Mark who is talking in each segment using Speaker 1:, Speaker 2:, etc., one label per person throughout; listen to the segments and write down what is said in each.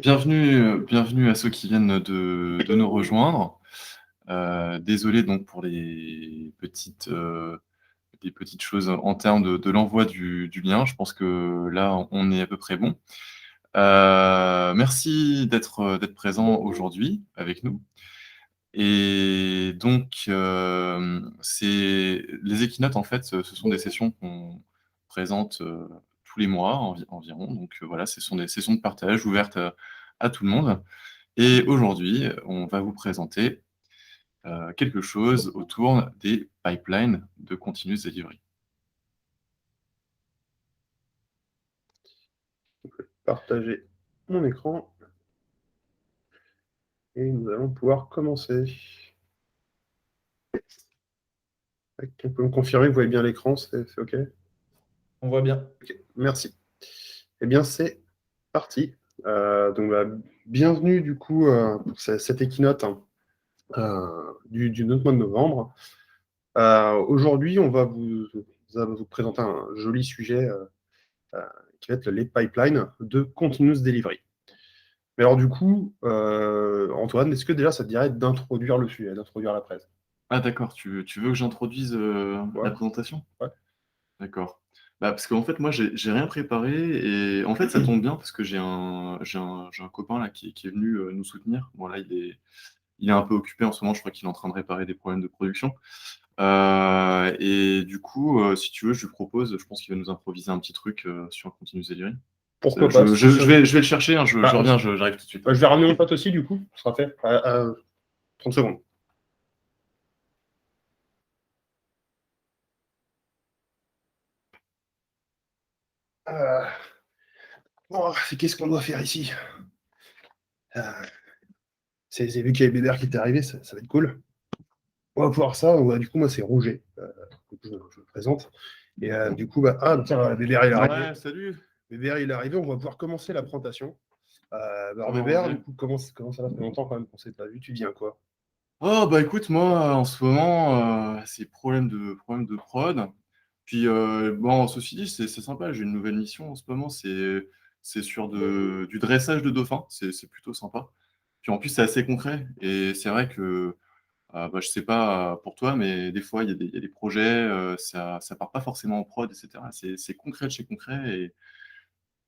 Speaker 1: Bienvenue à ceux qui viennent de nous rejoindre. Désolé donc pour les petites choses en termes de l'envoi du lien. Je pense que là, on est à peu près bon. Merci d'être présent aujourd'hui avec nous. Et donc, les équinotes, en fait, ce sont des sessions qu'on présente tous les mois environ. Donc voilà, ce sont des sessions de partage ouvertes à tout le monde. Et aujourd'hui, on va vous présenter quelque chose autour des pipelines de continuous delivery.
Speaker 2: Partager mon écran et nous allons pouvoir commencer. On peut me confirmer, vous voyez bien l'écran, c'est OK?
Speaker 3: On voit bien.
Speaker 2: OK, merci. Eh bien, c'est parti. Bienvenue du coup pour cette équinote du mois de novembre. Aujourd'hui, on va vous présenter un joli sujet qui va être les pipelines de continuous delivery. Mais alors du coup, Antoine, est-ce que déjà ça te dirait d'introduire le sujet, d'introduire la presse?
Speaker 1: Ah d'accord, tu veux que j'introduise
Speaker 2: Ouais.
Speaker 1: la présentation?
Speaker 2: Ouais.
Speaker 1: D'accord. Parce qu'en fait, moi, j'ai rien préparé et en fait, ça tombe bien parce que j'ai un copain là qui est venu nous soutenir. Bon là, il est un peu occupé en ce moment, je crois qu'il est en train de réparer des problèmes de production. Et du coup, si tu veux, je lui propose, je pense qu'il va nous improviser un petit truc sur Continuous Delivery.
Speaker 2: Pourquoi pas?
Speaker 1: Je vais le chercher, hein, je
Speaker 2: Bah,
Speaker 1: reviens, j'arrive tout de suite.
Speaker 2: Je vais ramener mon pote aussi, du coup, ce sera fait. 30 secondes. Bon, qu'est-ce qu'on doit faire ici? C'est vu qu'il y a Bébert qui est arrivé, ça va être cool. On va pouvoir ça. Du coup, moi, c'est Roger. Je me présente. Et du coup, tiens, Bébert, il est arrivé.
Speaker 1: Ouais, salut.
Speaker 2: Bébert, il est arrivé. On va pouvoir commencer la présentation.
Speaker 1: va,
Speaker 2: Bébert,
Speaker 1: Roger?
Speaker 2: du coup, comment ça va? Ça fait longtemps quand même qu'on s'est pas vu. Tu viens quoi?
Speaker 1: Oh, bah écoute, moi, en ce moment, c'est problème de prod. Puis, bon, ceci dit, c'est sympa, j'ai une nouvelle mission en ce moment, c'est sur du dressage de dauphins, c'est plutôt sympa. Puis en plus, c'est assez concret. Et c'est vrai que, je sais pas pour toi, mais des fois, il y a des projets, ça part pas forcément en prod, etc. C'est concret de chez concret. Et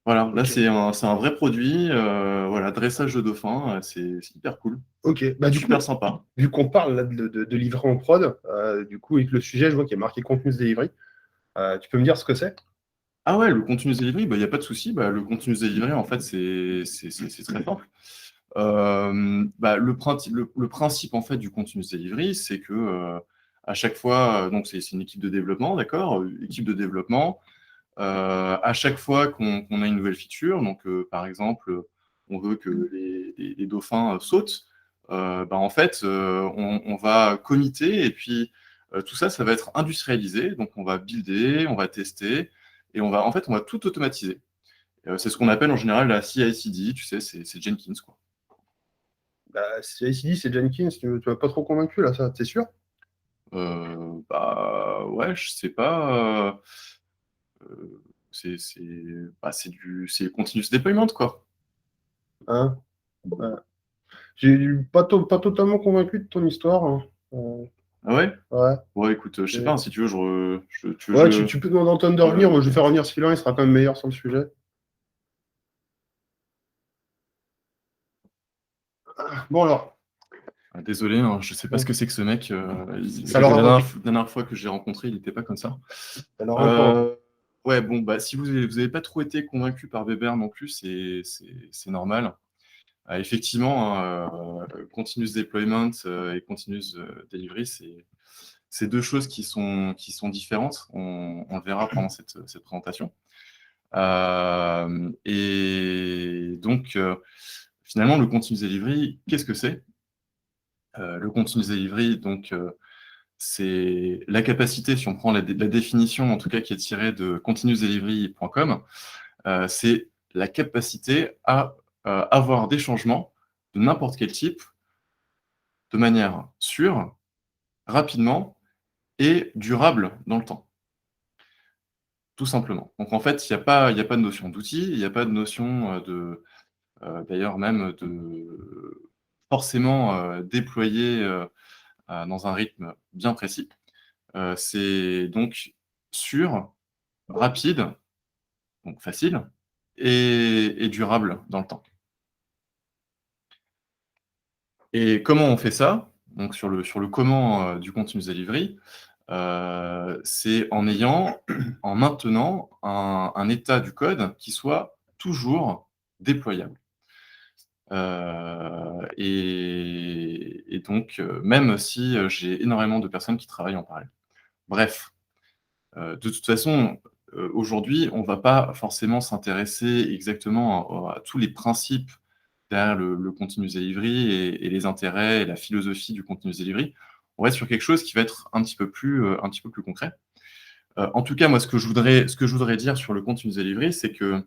Speaker 1: voilà, là,
Speaker 2: Ok.
Speaker 1: c'est un vrai produit, voilà, dressage de dauphins, c'est hyper cool,
Speaker 2: Ok. Du coup,
Speaker 1: super sympa.
Speaker 2: vu qu'on parle là, de livrer en prod, du coup, avec le sujet, je vois qu'il y a marqué Continuous Delivery. Tu peux me dire ce que c'est?
Speaker 1: Ah ouais, le continuous delivery, il n'y a pas de souci. Le continuous delivery, en fait, c'est très simple. Le principe en fait du continuous delivery, c'est que à chaque fois, donc c'est une équipe de développement, d'accord, équipe de développement. À chaque fois qu'on a une nouvelle feature, donc par exemple, on veut que les dauphins sautent, en fait, on va committer et puis tout ça, ça va être industrialisé. Donc on va builder, on va tester et en fait, on va tout automatiser. C'est ce qu'on appelle en général la CI/CD, tu sais, c'est Jenkins, quoi.
Speaker 2: CI/CD, c'est Jenkins. Tu m'as pas trop convaincu là, ça, t'es sûr?
Speaker 1: Ouais, je sais pas. C'est continuous deployment, quoi.
Speaker 2: Hein? Ouais. J'ai pas totalement convaincu de ton histoire, hein.
Speaker 1: Ah ouais?
Speaker 2: Ouais.
Speaker 1: Ouais, écoute, je sais pas, si tu veux,
Speaker 2: Ouais, tu peux demander à Anton de revenir. Moi, je vais faire
Speaker 1: je-
Speaker 2: revenir Sylvain, il sera quand même meilleur sur le sujet. Bon, alors.
Speaker 1: Désolé, hein, je sais pas ce que c'est que ce mec.
Speaker 2: Ça
Speaker 1: La
Speaker 2: leur a...
Speaker 1: dernière fois que je l'ai rencontré, il n'était pas comme ça.
Speaker 2: Alors, encore.
Speaker 1: Euh, ouais, bon, si vous avez pas trop été convaincu par Weber non plus, c'est normal. Effectivement, hein, continuous deployment et continuous delivery, c'est deux choses qui sont différentes. On le verra pendant cette présentation. Et donc, finalement, le continuous delivery, qu'est-ce que c'est? Le continuous delivery, donc, c'est la capacité, si on prend la définition, en tout cas, qui est tirée de continuousdelivery.com, c'est la capacité à avoir des changements de n'importe quel type, de manière sûre, rapidement et durable dans le temps. Tout simplement. Donc en fait, il n'y a pas de notion d'outil, il n'y a pas de notion d'ailleurs même de forcément déployer dans un rythme bien précis. C'est donc sûr, rapide, donc facile, et durable dans le temps. Et comment on fait ça? Donc sur le comment, du continuous delivery, c'est en maintenant un état du code qui soit toujours déployable. Et donc, même si, j'ai énormément de personnes qui travaillent en parallèle. Bref, de toute façon, aujourd'hui, on ne va pas forcément s'intéresser exactement à tous les principes derrière le continuous delivery et les intérêts et la philosophie du continuous delivery. On va être sur quelque chose qui va être un petit peu plus concret. En tout cas, moi, ce que je voudrais dire sur le continuous delivery, c'est que,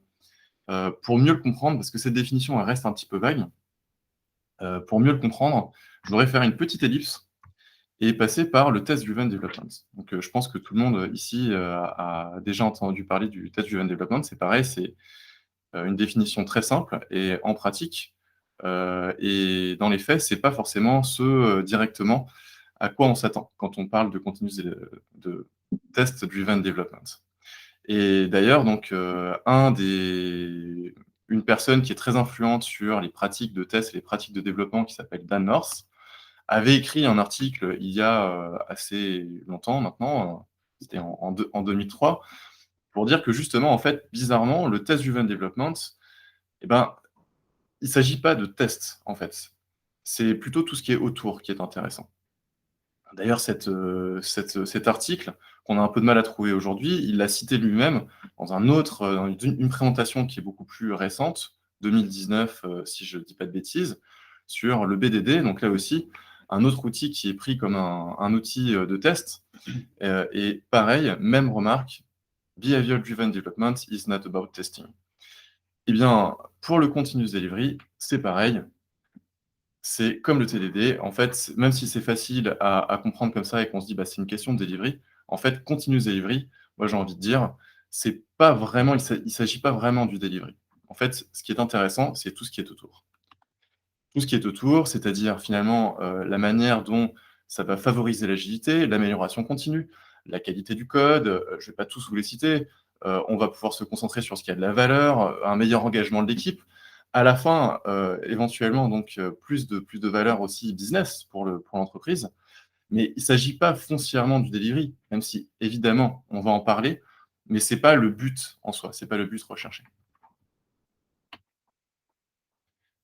Speaker 1: pour mieux le comprendre, parce que cette définition, elle reste un petit peu vague, pour mieux le comprendre, je voudrais faire une petite ellipse et passer par le test-driven development. Donc, je pense que tout le monde ici a déjà entendu parler du test-driven development. C'est pareil, c'est une définition très simple et en pratique, et dans les faits, c'est pas forcément directement à quoi on s'attend quand on parle de de test-driven development. Et d'ailleurs, donc, une personne qui est très influente sur les pratiques de test et les pratiques de développement, qui s'appelle Dan North, avait écrit un article il y a, assez longtemps maintenant, c'était en 2003, pour dire que justement, en fait, bizarrement, le test driven development, eh ben, il s'agit pas de tests, en fait. C'est plutôt tout ce qui est autour qui est intéressant. D'ailleurs, cet article, qu'on a un peu de mal à trouver aujourd'hui, il l'a cité lui-même dans une présentation qui est beaucoup plus récente, 2019, si je ne dis pas de bêtises, sur le BDD. Donc là aussi, un autre outil qui est pris comme un outil de test. Et pareil, même remarque, Behavior Driven Development is not about testing. Eh bien, pour le continuous delivery, c'est pareil. C'est comme le TDD, en fait, même si c'est facile à comprendre comme ça et qu'on se dit: «Bah, c'est une question de delivery», en fait, continuous delivery, moi, j'ai envie de dire, c'est pas vraiment il s'agit pas vraiment du delivery. En fait, ce qui est intéressant, c'est tout ce qui est autour. Tout ce qui est autour, c'est-à-dire finalement, la manière dont ça va favoriser l'agilité, l'amélioration continue, la qualité du code, je vais pas tous vous les citer. On va pouvoir se concentrer sur ce qui a de la valeur, un meilleur engagement de l'équipe. À la fin, éventuellement donc, plus de valeur aussi business pour l'entreprise. Mais il s'agit pas foncièrement du delivery, même si évidemment on va en parler, mais c'est pas le but en soi, c'est pas le but recherché.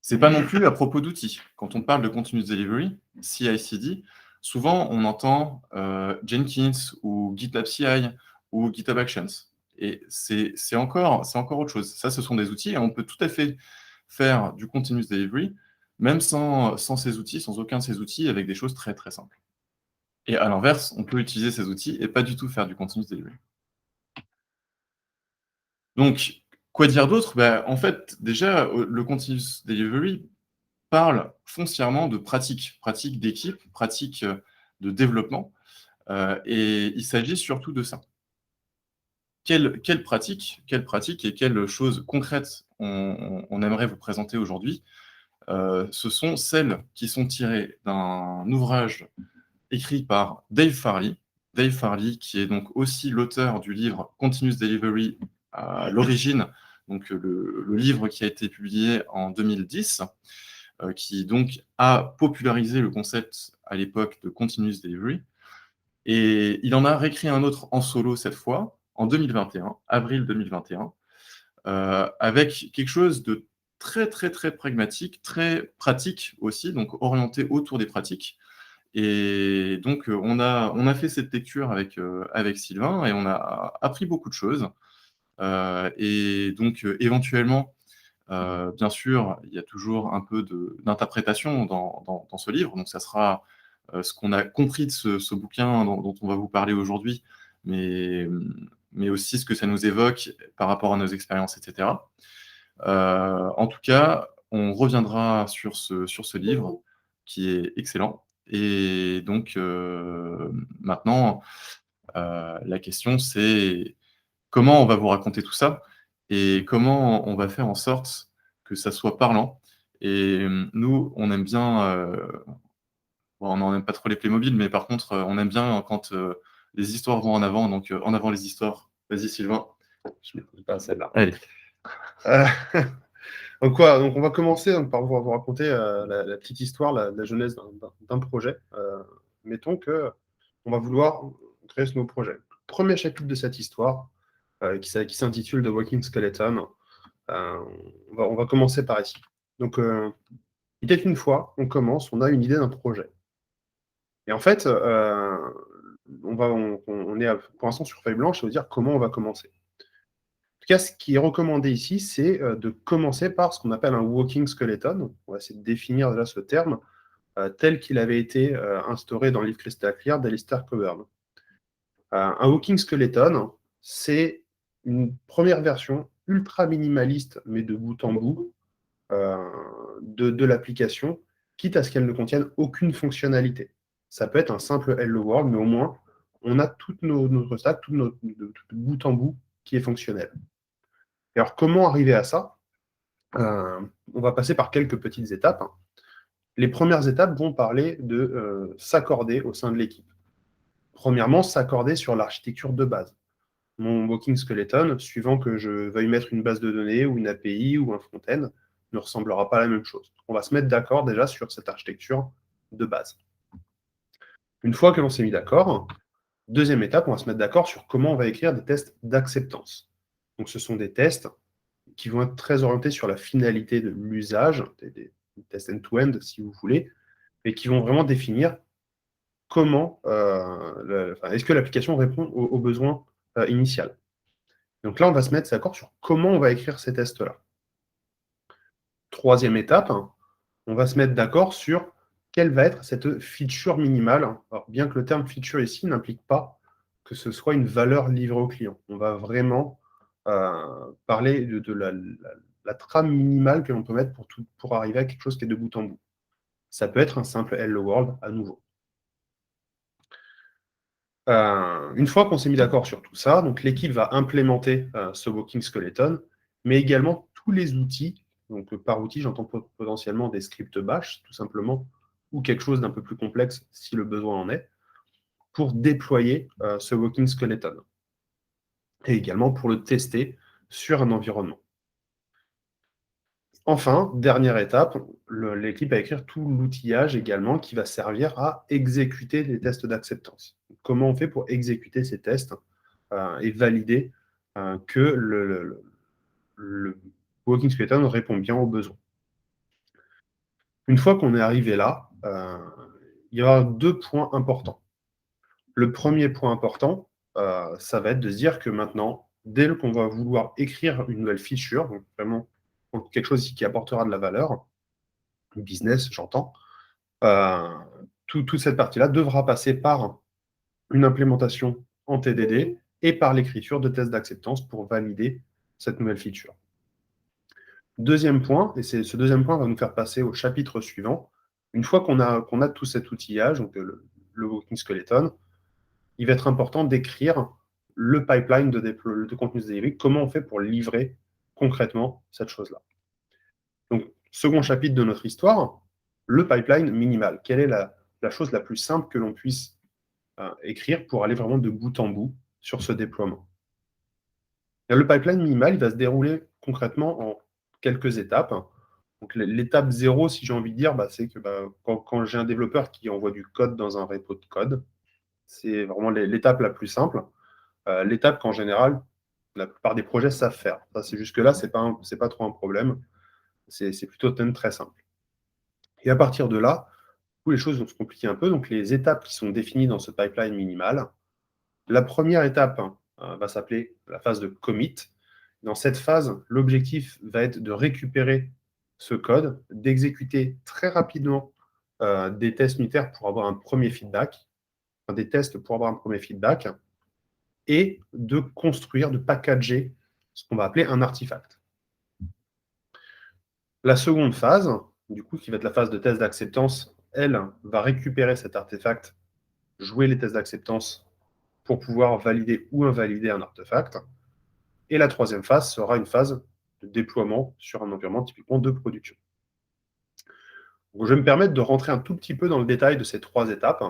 Speaker 1: C'est pas non plus à propos d'outils. Quand on parle de continuous delivery, CI/CD, souvent on entend, Jenkins ou GitLab CI ou GitHub Actions, et c'est encore autre chose. Ça, ce sont des outils et on peut tout à fait faire du continuous delivery, même sans ces outils, sans aucun de ces outils, avec des choses très, très simples. Et à l'inverse, on peut utiliser ces outils et pas du tout faire du continuous delivery. Donc, quoi dire d'autre? Bah, en fait, déjà, le continuous delivery parle foncièrement de pratique d'équipe, pratique, de développement, et il s'agit surtout de ça. Quelle pratique et quelles choses concrètes on aimerait vous présenter aujourd'hui? Ce sont celles qui sont tirées d'un ouvrage écrit par Dave Farley. Dave Farley, qui est donc aussi l'auteur du livre Continuous Delivery à l'origine, donc le livre qui a été publié en 2010, qui donc a popularisé le concept à l'époque de continuous delivery. Et il en a réécrit un autre en solo cette fois, en 2021, avril 2021, avec quelque chose de très, très, très pragmatique, très pratique aussi, donc orienté autour des pratiques. Et donc, on a fait cette lecture avec Sylvain et on a appris beaucoup de choses. Et donc, éventuellement, bien sûr, il y a toujours un peu d'interprétation dans ce livre, donc ça sera, ce qu'on a compris de ce bouquin dont on va vous parler aujourd'hui, mais mais aussi ce que ça nous évoque par rapport à nos expériences et cetera. En tout cas, on reviendra sur ce livre qui est excellent et donc maintenant, la question c'est comment on va vous raconter tout ça et comment on va faire en sorte que ça soit parlant. Et nous, on aime bien, bon, on n'en aime pas trop les Playmobil, mais par contre, on aime bien quand les histoires vont en avant. Donc, en avant les histoires. Vas-y, Sylvain.
Speaker 2: Je ne m'écoute pas celle-là.
Speaker 1: Allez.
Speaker 2: Donc on va commencer par vous raconter la petite histoire, la jeunesse d'un projet. Mettons que on va vouloir créer ce nouveau projet. Premier chapitre de cette histoire, qui s'intitule The Walking Skeleton. On va commencer par ici. Donc, il était une fois, on a une idée d'un projet. Et en fait, on est pour l'instant sur feuille blanche, ça veut dire comment on va commencer. En tout cas, ce qui est recommandé ici, c'est de commencer par ce qu'on appelle un walking skeleton. On va essayer de définir déjà ce terme tel qu'il avait été instauré dans le livre Crystal Clear d'Alistair Coburn. Un walking skeleton, c'est une première version ultra minimaliste, mais de bout en bout, de l'application, quitte à ce qu'elle ne contienne aucune fonctionnalité. Ça peut être un simple Hello World, mais au moins, on a toute notre stack, tout de bout en bout, qui est fonctionnel. Et alors, comment arriver à ça On va passer par quelques petites étapes. Les premières étapes vont parler de s'accorder au sein de l'équipe. Premièrement, s'accorder sur l'architecture de base. Mon walking skeleton, suivant que je veuille mettre une base de données ou une API ou un front-end, ne ressemblera pas à la même chose. On va se mettre d'accord déjà sur cette architecture de base. Une fois que l'on s'est mis d'accord, deuxième étape, on va se mettre d'accord sur comment on va écrire des tests d'acceptance. Donc ce sont des tests qui vont être très orientés sur la finalité de l'usage, des tests end-to-end si vous voulez, et qui vont vraiment définir comment, est-ce que l'application répond aux besoins initial. Donc là, on va se mettre d'accord sur comment on va écrire ces tests-là. Troisième étape, on va se mettre d'accord sur quelle va être cette feature minimale. Alors, bien que le terme feature ici n'implique pas que ce soit une valeur livrée au client. On va vraiment parler de la trame minimale que l'on peut mettre pour arriver à quelque chose qui est de bout en bout. Ça peut être un simple Hello World à nouveau. Une fois qu'on s'est mis d'accord sur tout ça, donc l'équipe va implémenter ce walking skeleton, mais également tous les outils. Donc par outil, j'entends potentiellement des scripts bash, tout simplement, ou quelque chose d'un peu plus complexe si le besoin en est, pour déployer ce walking skeleton. Et également pour le tester sur un environnement. Enfin, dernière étape, l'équipe va écrire tout l'outillage également qui va servir à exécuter les tests d'acceptance. Comment on fait pour exécuter ces tests et valider que le walking skeleton répond bien aux besoins. Une fois qu'on est arrivé là, il y aura deux points importants. Le premier point important, ça va être de se dire que maintenant, dès qu'on va vouloir écrire une nouvelle feature, donc vraiment quelque chose qui apportera de la valeur, business, j'entends, toute cette partie-là devra passer par une implémentation en TDD et par l'écriture de tests d'acceptance pour valider cette nouvelle feature. Deuxième point, et ce deuxième point va nous faire passer au chapitre suivant. Une fois qu'on a tout cet outillage, donc le walking skeleton, il va être important d'écrire le pipeline de continuous delivery, comment on fait pour livrer concrètement cette chose-là. Donc, second chapitre de notre histoire, le pipeline minimal. Quelle est la chose la plus simple que l'on puisse écrire pour aller vraiment de bout en bout sur ce déploiement? Et le pipeline minimal, il va se dérouler concrètement en quelques étapes. Donc, l'étape 0, si j'ai envie de dire, c'est que quand j'ai un développeur qui envoie du code dans un repo de code, c'est vraiment l'étape la plus simple. L'étape qu'en général, la plupart des projets savent faire. Jusque-là, ce n'est pas trop un problème. C'est plutôt très simple. Et à partir de là, les choses vont se compliquer un peu. Donc, les étapes qui sont définies dans ce pipeline minimal, la première étape va s'appeler la phase de commit. Dans cette phase, l'objectif va être de récupérer ce code, d'exécuter très rapidement des tests unitaires pour avoir un premier feedback, des tests pour avoir un premier feedback, et de construire, de packager ce qu'on va appeler un artefact. La seconde phase, du coup, qui va être la phase de test d'acceptance, elle va récupérer cet artefact, jouer les tests d'acceptance pour pouvoir valider ou invalider un artefact. Et la troisième phase sera une phase déploiement sur un environnement typiquement de production. Donc, je vais me permettre de rentrer un tout petit peu dans le détail de ces 3 étapes,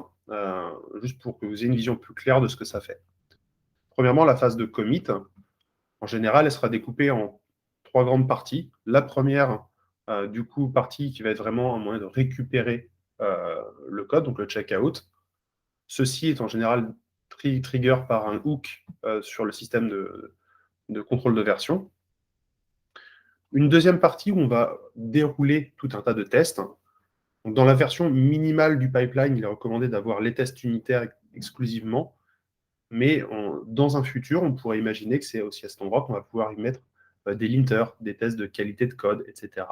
Speaker 2: juste pour que vous ayez une vision plus claire de ce que ça fait. Premièrement, la phase de commit, en général, elle sera découpée en 3 grandes parties. La première, du coup, partie qui va être vraiment un moyen de récupérer le code, donc le checkout. Ceci est en général trigger par un hook sur le système de contrôle de version. Une deuxième partie où on va dérouler tout un tas de tests. Donc, dans la version minimale du pipeline, il est recommandé d'avoir les tests unitaires exclusivement, mais dans un futur, on pourrait imaginer que c'est aussi à cet endroit qu'on va pouvoir y mettre des linters, des tests de qualité de code, etc.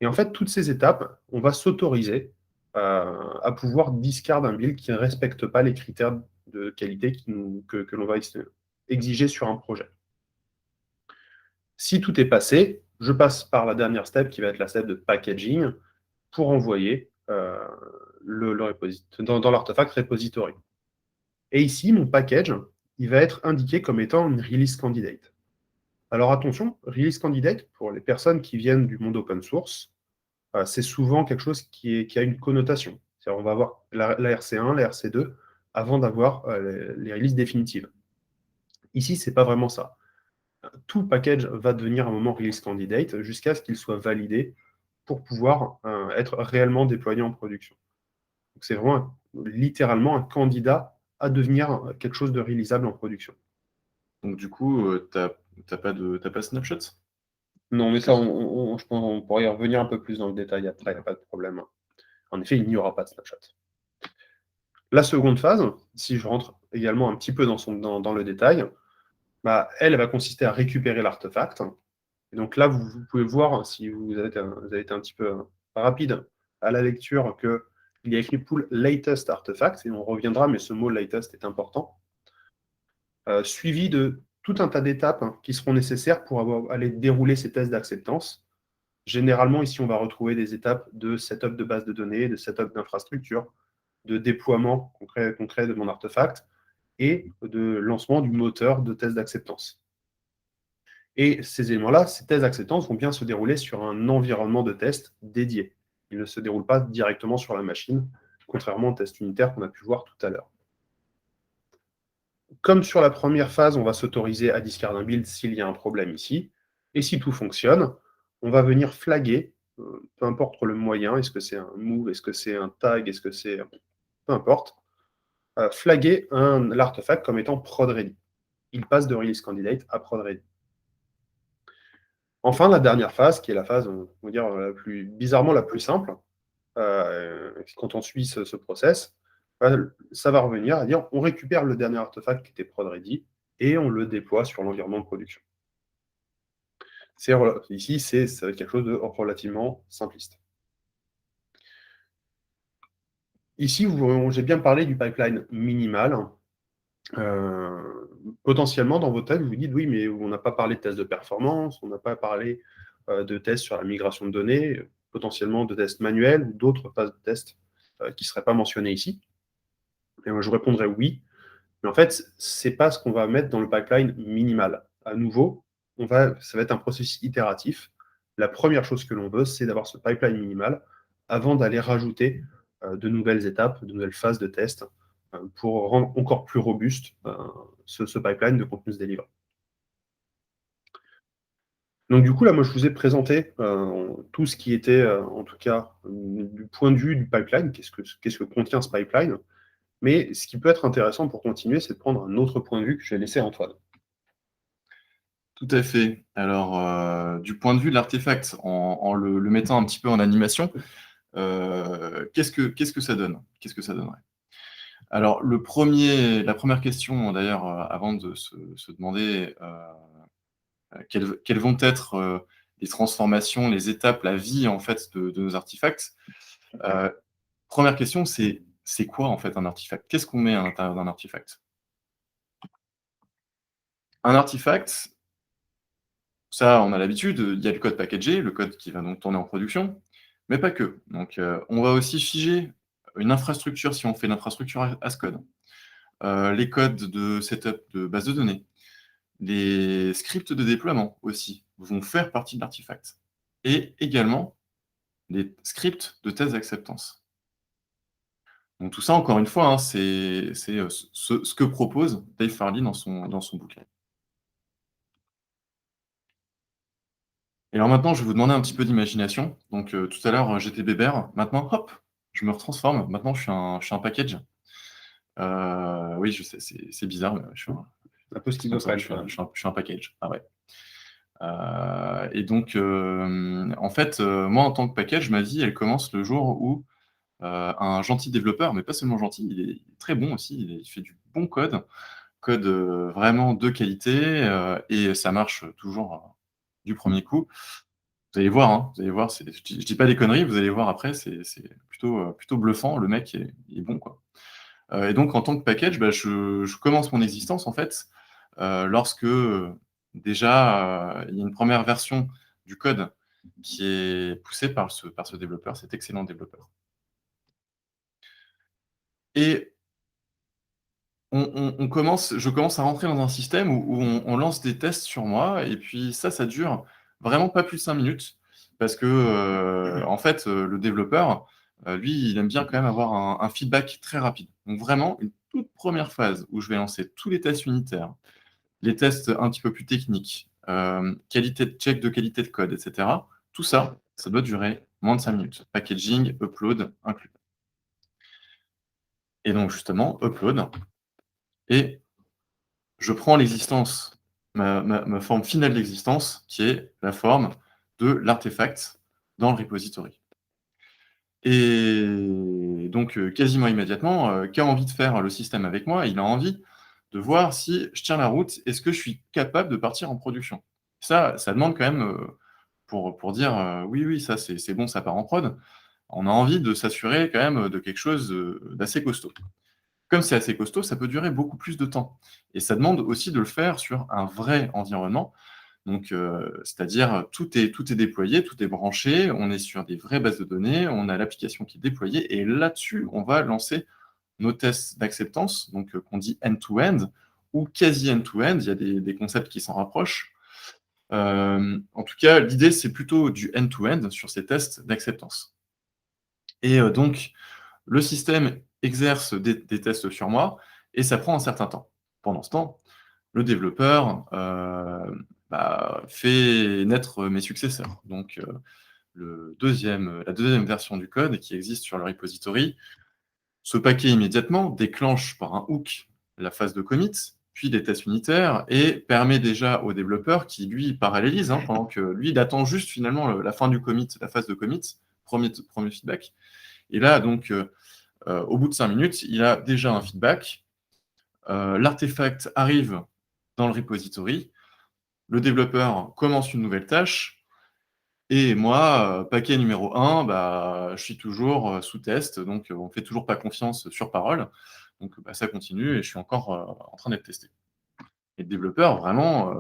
Speaker 2: Et en fait, toutes ces étapes, on va s'autoriser à pouvoir discard un build qui ne respecte pas les critères de qualité que l'on va exiger sur un projet. Si tout est passé, je passe par la dernière step qui va être la step de packaging pour envoyer dans l'artefact repository. Et ici, mon package, il va être indiqué comme étant une release candidate. Alors attention, release candidate, pour les personnes qui viennent du monde open source, c'est souvent quelque chose qui a une connotation. C'est-à-dire on va avoir la RC1, la RC2, avant d'avoir les releases définitives. Ici, ce n'est pas vraiment ça. Tout package va devenir à un moment release candidate jusqu'à ce qu'il soit validé pour pouvoir être réellement déployé en production. C'est vraiment littéralement un candidat à devenir quelque chose de réalisable en production.
Speaker 1: Donc du coup, t'as pas Snapshot?
Speaker 2: Non, mais ça, je pense qu'on pourrait y revenir un peu plus dans le détail après, il n'y a pas de problème. En effet, il n'y aura pas de snapshot. La seconde phase, si je rentre également un petit peu dans le détail, elle va consister à récupérer l'artefact. Et donc là, vous pouvez voir, si vous avez été un petit peu rapide à la lecture, qu'il y a écrit pull latest artefact, et on reviendra, mais ce mot latest est important, suivi de tout un tas d'étapes qui seront nécessaires pour aller dérouler ces tests d'acceptance. Généralement, ici, on va retrouver des étapes de setup de base de données, de setup d'infrastructure, de déploiement concret de mon artefact et de lancement du moteur de test d'acceptance. Et ces éléments-là, ces tests d'acceptance vont bien se dérouler sur un environnement de test dédié. Ils ne se déroulent pas directement sur la machine, contrairement aux tests unitaires qu'on a pu voir tout à l'heure. Comme sur la première phase, on va s'autoriser à discard un build s'il y a un problème ici. Et si tout fonctionne, on va venir flaguer, peu importe le moyen, est-ce que c'est un move, est-ce que c'est un tag, est-ce que c'est... peu importe, flaguer l'artefact comme étant prod ready. Il passe de release candidate à prod ready. Enfin, la dernière phase, qui est la phase, on va dire, bizarrement la plus simple, quand on suit ce process, ça va revenir à dire on récupère le dernier artefact qui était prod ready et on le déploie sur l'environnement de production. Ici, c'est quelque chose de relativement simpliste. Ici, j'ai bien parlé du pipeline minimal. Potentiellement, dans vos tests, vous vous dites oui, mais on n'a pas parlé de tests de performance, on n'a pas parlé de tests sur la migration de données, potentiellement de tests manuels ou d'autres phases de tests qui ne seraient pas mentionnées ici. Et moi, je répondrais oui. Mais en fait, ce n'est pas ce qu'on va mettre dans le pipeline minimal. À nouveau, ça va être un processus itératif. La première chose que l'on veut, c'est d'avoir ce pipeline minimal avant d'aller rajouter de nouvelles étapes, de nouvelles phases de test pour rendre encore plus robuste ce pipeline de continuous delivery. Donc du coup, là, moi, je vous ai présenté tout ce qui était, en tout cas, du point de vue du pipeline, qu'est-ce que contient ce pipeline. Mais ce qui peut être intéressant pour continuer, c'est de prendre un autre point de vue que je vais laisser à Antoine.
Speaker 1: Tout à fait. Alors, du point de vue de l'artefact, en le mettant un petit peu en animation, qu'est-ce que ça donne? Qu'est-ce que ça donnerait? Alors, la première question, d'ailleurs, avant de se demander quelles vont être les transformations, les étapes, la vie en fait de nos artefacts. Première question, c'est quoi en fait un artefact? Qu'est-ce qu'on met à l'intérieur d'un artefact? Un artefact, ça on a l'habitude, il y a le code packagé, le code qui va donc tourner en production, mais pas que. Donc on va aussi figer une infrastructure si on fait l'infrastructure as code, les codes de setup de base de données, les scripts de déploiement aussi vont faire partie de l'artefact. Et également les scripts de test d'acceptance. Donc tout ça, encore une fois, hein, c'est ce que propose Dave Farley dans son bouquin. Et alors maintenant, je vais vous demander un petit peu d'imagination. Donc tout à l'heure, j'étais bébert. Maintenant, hop, je me retransforme. Maintenant, je suis un package. Oui, je sais, c'est bizarre, mais je suis
Speaker 2: Un peu schizophrène.
Speaker 1: je suis un package. Ah ouais. Et donc, en fait, moi, en tant que package, ma vie, elle commence le jour où un gentil développeur, mais pas seulement gentil, il est très bon aussi, il fait du bon code vraiment de qualité, et ça marche toujours du premier coup. Vous allez voir, hein, vous allez voir, je dis pas des conneries, vous allez voir après, c'est plutôt bluffant, le mec il est bon, quoi. Et donc en tant que package, bah, je commence mon existence en fait, lorsque, déjà, il y a une première version du code qui est poussée par ce développeur, cet excellent développeur. Et je commence à rentrer dans un système où on lance des tests sur moi et puis ça dure vraiment pas plus de 5 minutes parce que, en fait, le développeur, lui, il aime bien quand même avoir un feedback très rapide. Donc vraiment, une toute première phase où je vais lancer tous les tests unitaires, les tests un petit peu plus techniques, qualité de check de qualité de code et cetera. Tout ça, ça doit durer moins de 5 minutes. Packaging, upload inclus. Et donc justement, upload et je prends l'existence, ma forme finale d'existence, qui est la forme de l'artefact dans le repository. Et donc, quasiment immédiatement, qu'a envie de faire le système avec moi? Il a envie de voir si je tiens la route. Est-ce que je suis capable de partir en production? Ça demande quand même, pour dire, «Oui, oui, ça c'est bon, ça part en prod», on a envie de s'assurer quand même de quelque chose, d'assez costaud. Comme c'est assez costaud, ça peut durer beaucoup plus de temps et ça demande aussi de le faire sur un vrai environnement. Donc, c'est-à-dire tout est déployé, tout est branché, on est sur des vraies bases de données, on a l'application qui est déployée et là-dessus, on va lancer nos tests d'acceptance, donc qu'on dit end-to-end ou quasi end-to-end. Il y a des concepts qui s'en rapprochent. En tout cas, l'idée, c'est plutôt du end-to-end sur ces tests d'acceptance. Et donc le système exerce des tests sur moi et ça prend un certain temps. Pendant ce temps, le développeur, fait naître mes successeurs. Donc, la deuxième version du code qui existe sur le repository se paquet immédiatement, déclenche par un hook la phase de commit, puis des tests unitaires et permet déjà au développeur qui, lui, parallélise, hein, pendant que lui, il attend juste finalement la fin du commit, la phase de commit, premier feedback. Et là, donc, au bout de 5 minutes, il a déjà un feedback. L'artefact arrive dans le repository. Le développeur commence une nouvelle tâche. Et moi, paquet numéro 1, je suis toujours sous test. Donc, on ne fait toujours pas confiance sur parole. Donc, ça continue et je suis encore en train d'être testé. Et le développeur, vraiment,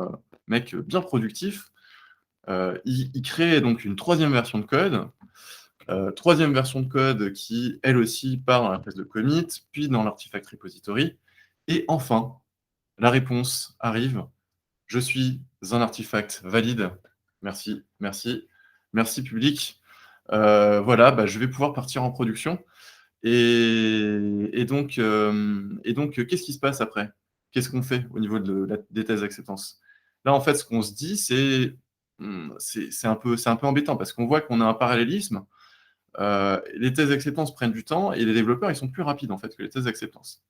Speaker 1: mec bien productif, il crée donc une troisième version de code. Troisième version de code qui, elle aussi, part dans la phase de commit, puis dans l'artefact repository. Et enfin, la réponse arrive. Je suis un artefact valide. Merci, merci. Merci public. Voilà, je vais pouvoir partir en production. Et donc, qu'est-ce qui se passe après? Qu'est-ce qu'on fait au niveau des tests d'acceptance? Là, en fait, ce qu'on se dit, c'est un peu embêtant parce qu'on voit qu'on a un parallélisme. Les tests d'acceptance prennent du temps et les développeurs, ils sont plus rapides en fait que les tests d'acceptance.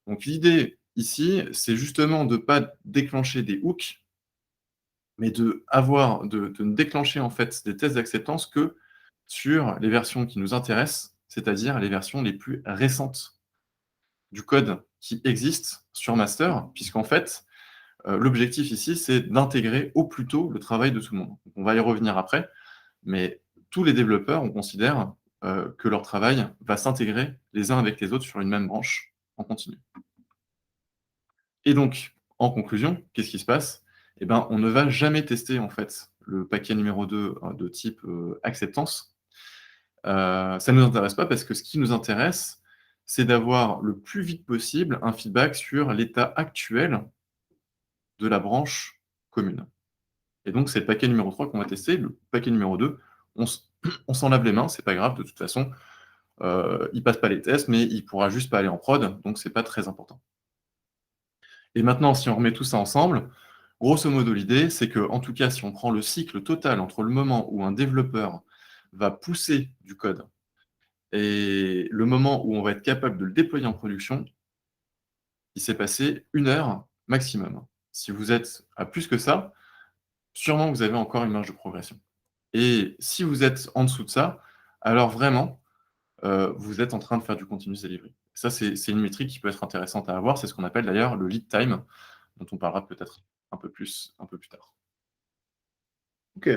Speaker 1: Donc l'idée ici, c'est justement de ne pas déclencher des hooks, mais de ne déclencher en fait des tests d'acceptance que sur les versions qui nous intéressent, c'est-à-dire les versions les plus récentes du code qui existe sur master, puisqu'en fait, l'objectif ici, c'est d'intégrer au plus tôt le travail de tout le monde. Donc, on va y revenir après, mais tous les développeurs, on considère que leur travail va s'intégrer les uns avec les autres sur une même branche en continu. Et donc, en conclusion, qu'est-ce qui se passe? Eh ben, on ne va jamais tester en fait le paquet numéro 2 de type acceptance. Ça ne nous intéresse pas parce que ce qui nous intéresse, c'est d'avoir le plus vite possible un feedback sur l'état actuel de la branche commune. Et donc, c'est le paquet numéro 3 qu'on va tester. Le paquet numéro 2, on s'en lave les mains, c'est pas grave, de toute façon, il passe pas les tests, mais il pourra juste pas aller en prod, donc c'est pas très important. Et maintenant, si on remet tout ça ensemble, grosso modo, l'idée, c'est que, en tout cas, si on prend le cycle total entre le moment où un développeur va pousser du code et le moment où on va être capable de le déployer en production, il s'est passé 1 heure maximum. Si vous êtes à plus que ça, sûrement vous avez encore une marge de progression. Et si vous êtes en dessous de ça, alors vraiment, vous êtes en train de faire du continuous delivery. Ça, c'est une métrique qui peut être intéressante à avoir. C'est ce qu'on appelle d'ailleurs le lead time, dont on parlera peut-être un peu plus tard.
Speaker 2: Ok.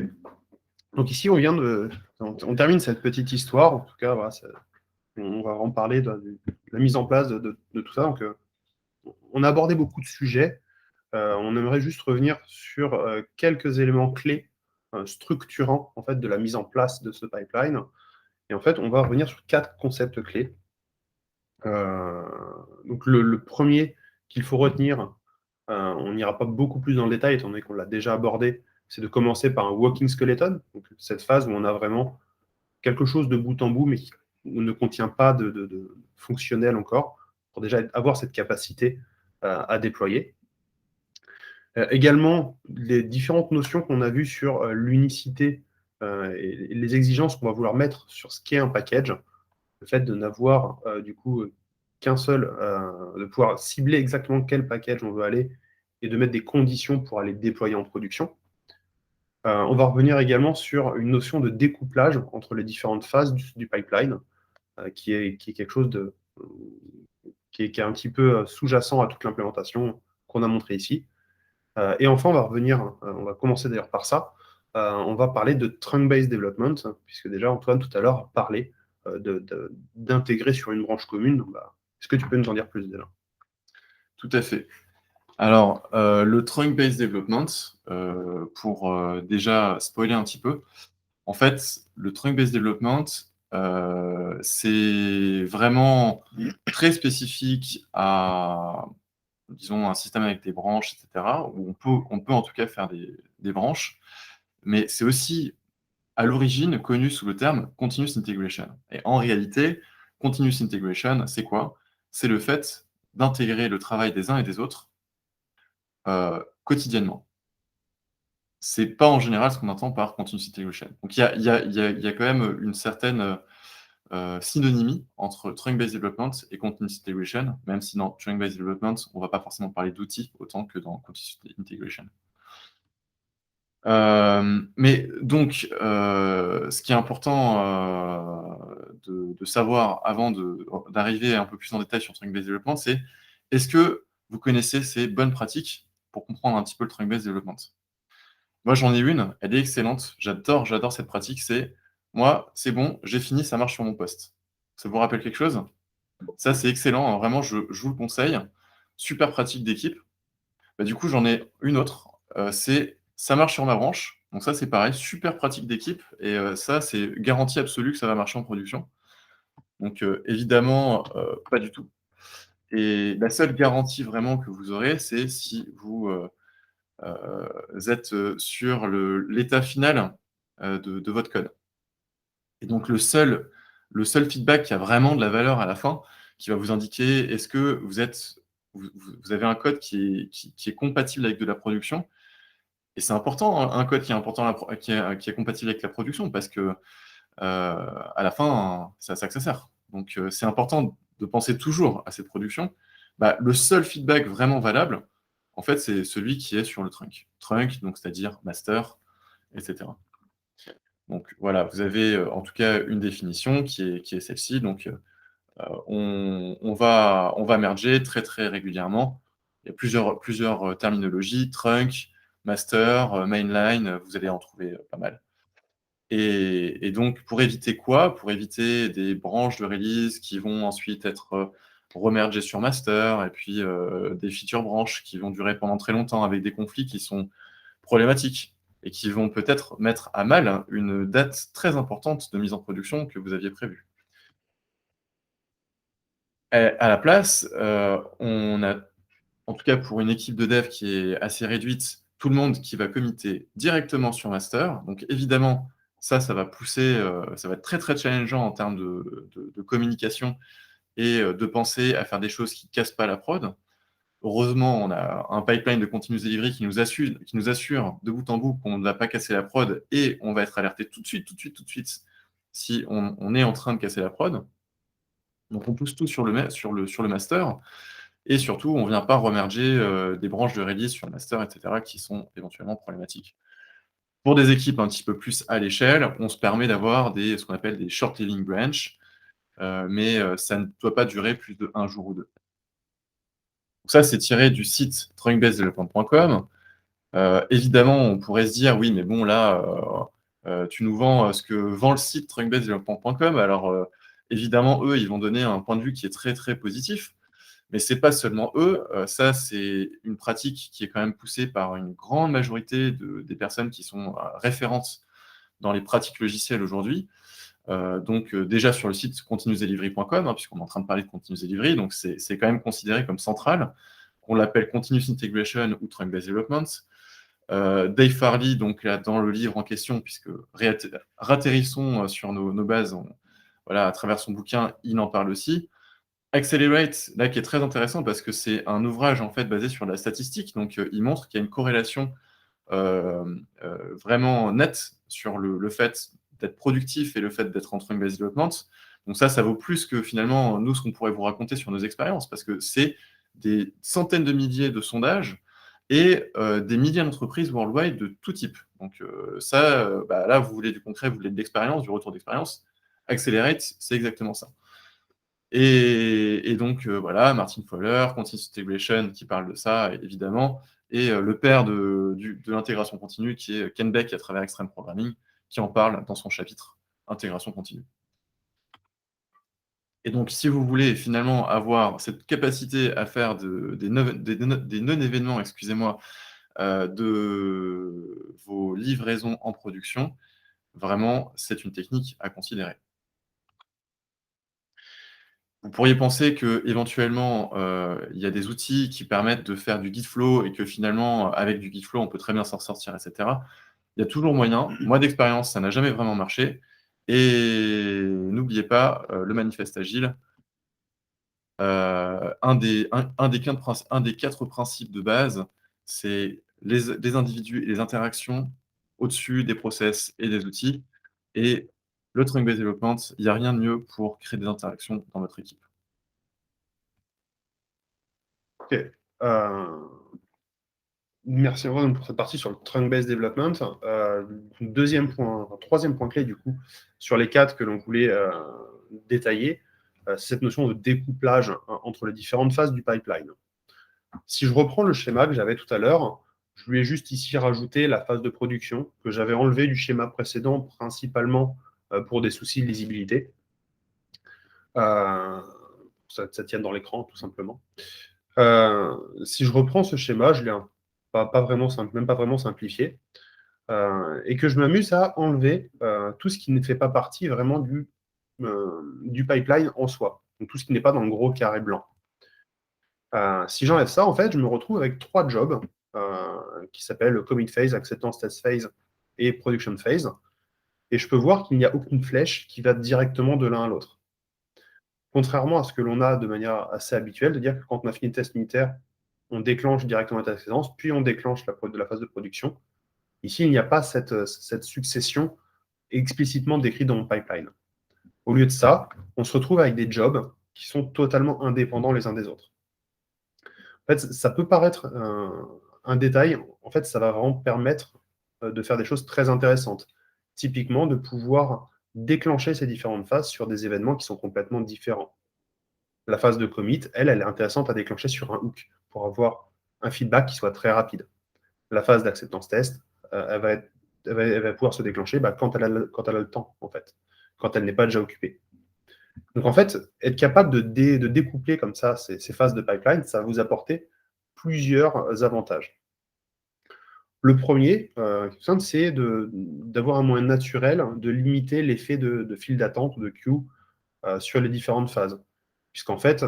Speaker 2: Donc ici, on termine cette petite histoire. En tout cas, voilà, on va en parler de la mise en place de tout ça. Donc, on a abordé beaucoup de sujets. On aimerait juste revenir sur quelques éléments clés structurants en fait, de la mise en place de ce pipeline. Et en fait, on va revenir sur 4 concepts clés. Donc le premier qu'il faut retenir, on n'ira pas beaucoup plus dans le détail, étant donné qu'on l'a déjà abordé, c'est de commencer par un walking skeleton, donc cette phase où on a vraiment quelque chose de bout en bout, mais qui ne contient pas de fonctionnel encore, pour déjà avoir cette capacité à déployer. Également, les différentes notions qu'on a vues sur l'unicité et les exigences qu'on va vouloir mettre sur ce qu'est un package, le fait de n'avoir du coup qu'un seul, de pouvoir cibler exactement quel package on veut aller et de mettre des conditions pour aller déployer en production. On va revenir également sur une notion de découplage entre les différentes phases du pipeline, qui est quelque chose qui est un petit peu sous-jacent à toute l'implémentation qu'on a montré ici. Et enfin, on va commencer d'ailleurs par ça, on va parler de trunk-based development, puisque déjà Antoine tout à l'heure a parlé d'intégrer sur une branche commune. Est-ce que tu peux nous en dire plus déjà?
Speaker 1: Tout à fait. Alors, le trunk-based development, pour déjà spoiler un petit peu, en fait, le trunk-based development, c'est vraiment très spécifique à, disons, un système avec des branches, etc., où on peut en tout cas faire des branches, mais c'est aussi à l'origine connu sous le terme continuous integration. Et en réalité, continuous integration, c'est quoi? C'est le fait d'intégrer le travail des uns et des autres quotidiennement. C'est pas en général ce qu'on entend par continuous integration. Donc il y a quand même une certaine synonymie entre trunk-based development et continuous integration, même si dans trunk-based development, on va pas forcément parler d'outils autant que dans continuous integration. Mais donc, ce qui est important de savoir avant d'arriver un peu plus en détail sur trunk-based development, c'est est-ce que vous connaissez ces bonnes pratiques pour comprendre un petit peu le trunk-based development? Moi, j'en ai une, elle est excellente. J'adore cette pratique. C'est moi, c'est bon, j'ai fini, ça marche sur mon poste. Ça vous rappelle quelque chose? Ça, c'est excellent. Hein, vraiment, je vous le conseille. Super pratique d'équipe. Bah, du coup, j'en ai une autre. C'est ça marche sur ma branche. Donc ça, c'est pareil, super pratique d'équipe. Et ça, c'est garantie absolue que ça va marcher en production. Donc évidemment, pas du tout. Et la seule garantie vraiment que vous aurez, c'est si vous êtes sur l'état final de votre code. Et donc le seul feedback qui a vraiment de la valeur à la fin, qui va vous indiquer est-ce que vous avez un code qui est compatible avec de la production. Et c'est important, un code qui est important, qui est compatible avec la production, parce que à la fin, c'est à ça que ça sert. Donc c'est important de penser toujours à cette production. Bah, le seul feedback vraiment valable, en fait, c'est celui qui est sur le trunk. Trunk, donc c'est-à-dire master, etc. Donc voilà, vous avez en tout cas une définition qui est celle-ci. Donc on va merger très très régulièrement. Il y a plusieurs terminologies, trunk, master, mainline, vous allez en trouver pas mal. Et donc, pour éviter quoi? Pour éviter des branches de release qui vont ensuite être remergées sur master, et puis des feature branches qui vont durer pendant très longtemps avec des conflits qui sont problématiques et qui vont peut-être mettre à mal une date très importante de mise en production que vous aviez prévue. À la place, on a en tout cas pour une équipe de dev qui est assez réduite, tout le monde qui va committer directement sur master. Donc évidemment, ça va pousser, ça va être très, très challengeant en termes de communication et de penser à faire des choses qui ne cassent pas la prod. Heureusement, on a un pipeline de continuous delivery qui nous assure de bout en bout qu'on ne va pas casser la prod et on va être alerté tout de suite si on est en train de casser la prod. Donc on pousse tout sur le master et surtout, on ne vient pas remerger des branches de release sur le master, etc., qui sont éventuellement problématiques. Pour des équipes un petit peu plus à l'échelle, on se permet d'avoir ce qu'on appelle des short living branch, mais ça ne doit pas durer plus de 1 jour ou 2. Donc ça, c'est tiré du site trunkbaseddevelopment.com. Évidemment, on pourrait se dire, oui, mais bon, là, tu nous vends ce que vend le site trunkbaseddevelopment.com. Alors, évidemment, eux, ils vont donner un point de vue qui est très, très positif. Mais ce n'est pas seulement eux. Ça, c'est une pratique qui est quand même poussée par une grande majorité des personnes qui sont référentes dans les pratiques logicielles aujourd'hui. Donc, déjà sur le site continuousdelivery.com, puisqu'on est en train de parler de continuous delivery, donc c'est quand même considéré comme central. On l'appelle continuous integration ou trunk-based development. Dave Farley, donc là, dans le livre en question, puisque ratterrissons sur nos bases, voilà, à travers son bouquin, il en parle aussi. Accelerate, là, qui est très intéressant parce que c'est un ouvrage en fait basé sur la statistique. Donc, il montre qu'il y a une corrélation vraiment nette sur le fait d'être productif et le fait d'être en trunk-based development. Donc ça vaut plus que finalement nous ce qu'on pourrait vous raconter sur nos expériences parce que c'est des centaines de milliers de sondages et des milliers d'entreprises worldwide de tout type. Donc là, vous voulez du concret, vous voulez de l'expérience, du retour d'expérience. Accelerate, c'est exactement ça. Et donc, voilà, Martin Fowler, Continuous Integration, qui parle de ça, évidemment, et le père de l'intégration continue, qui est Ken Beck, à travers Extreme Programming, qui en parle dans son chapitre Intégration continue. Et donc, si vous voulez finalement avoir cette capacité à faire des non-événements, excusez-moi, de vos livraisons en production, vraiment, c'est une technique à considérer. Vous pourriez penser qu'éventuellement, il y a des outils qui permettent de faire du git flow et que finalement, avec du git flow, on peut très bien s'en sortir, etc. Il y a toujours moyen. Moi, d'expérience, ça n'a jamais vraiment marché. Et n'oubliez pas, le manifeste agile, un des 4 principes de base, c'est les individus et les interactions au-dessus des process et des outils. Et le trunk-based development, il n'y a rien de mieux pour créer des interactions dans votre équipe.
Speaker 2: Ok. Merci Ron pour cette partie sur le trunk-based development. Troisième point clé, du coup, sur les 4 que l'on voulait détailler, c'est cette notion de découplage entre les différentes phases du pipeline. Si je reprends le schéma que j'avais tout à l'heure, je lui ai juste ici rajouté la phase de production que j'avais enlevée du schéma précédent, principalement pour des soucis de lisibilité. Ça tienne dans l'écran, tout simplement. Si je reprends ce schéma, je l'ai même pas vraiment simplifié, et que je m'amuse à enlever tout ce qui ne fait pas partie vraiment du pipeline en soi, donc tout ce qui n'est pas dans le gros carré blanc. Si j'enlève ça, en fait, je me retrouve avec 3 jobs qui s'appellent Commit Phase, Acceptance Test Phase et Production Phase, et je peux voir qu'il n'y a aucune flèche qui va directement de l'un à l'autre. Contrairement à ce que l'on a de manière assez habituelle, de dire que quand on a fini le test unitaire, on déclenche directement la test acceptance, puis on déclenche la phase de production. Ici, il n'y a pas cette succession explicitement décrite dans mon pipeline. Au lieu de ça, on se retrouve avec des jobs qui sont totalement indépendants les uns des autres. En fait, ça peut paraître un détail. En fait, ça va vraiment permettre de faire des choses très intéressantes. Typiquement, de pouvoir déclencher ces différentes phases sur des événements qui sont complètement différents. La phase de commit, elle est intéressante à déclencher sur un hook pour avoir un feedback qui soit très rapide. La phase d'acceptance test, elle va pouvoir se déclencher quand elle a le temps, en fait, quand elle n'est pas déjà occupée. Donc, en fait, être capable de découpler comme ça ces phases de pipeline, ça va vous apporter plusieurs avantages. Le premier, c'est d'avoir un moyen naturel de limiter l'effet de file d'attente ou de queue sur les différentes phases. puisqu'en fait,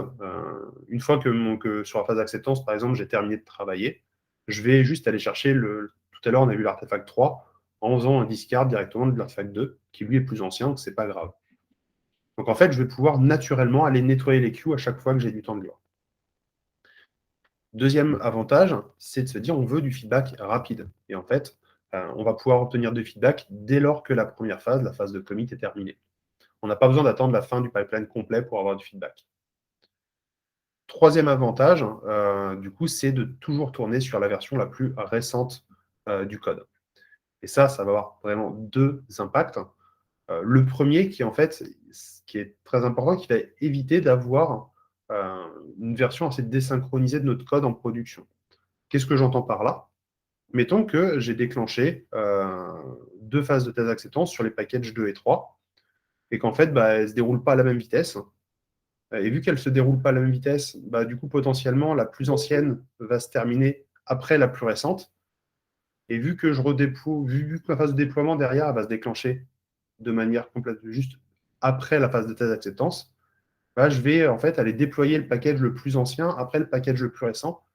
Speaker 2: une fois que sur la phase d'acceptance, par exemple, j'ai terminé de travailler, je vais juste aller chercher tout à l'heure, on a vu l'artefact 3, en faisant un discard directement de l'artefact 2, qui lui est plus ancien, donc c'est pas grave. Donc en fait, je vais pouvoir naturellement aller nettoyer les queues à chaque fois que j'ai du temps de gloire. Deuxième avantage, c'est de se dire on veut du feedback rapide. Et en fait, on va pouvoir obtenir du feedback dès lors que la première phase, la phase de commit, est terminée. On n'a pas besoin d'attendre la fin du pipeline complet pour avoir du feedback. Troisième avantage, du coup, c'est de toujours tourner sur la version la plus récente du code. Et ça va avoir vraiment deux impacts. Le premier, qui en fait, qui est très important, qui va éviter d'avoir une version assez désynchronisée de notre code en production. Qu'est-ce que j'entends par là? Mettons que j'ai déclenché deux phases de test d'acceptance sur les packages 2 et 3, et qu'en fait, elles ne se déroulent pas à la même vitesse. Et vu qu'elles ne se déroulent pas à la même vitesse, du coup, potentiellement, la plus ancienne va se terminer après la plus récente. Et vu que vu que ma phase de déploiement derrière va se déclencher de manière complète, juste après la phase de test d'acceptance, je vais en fait aller déployer le package le plus ancien après le package le plus récent.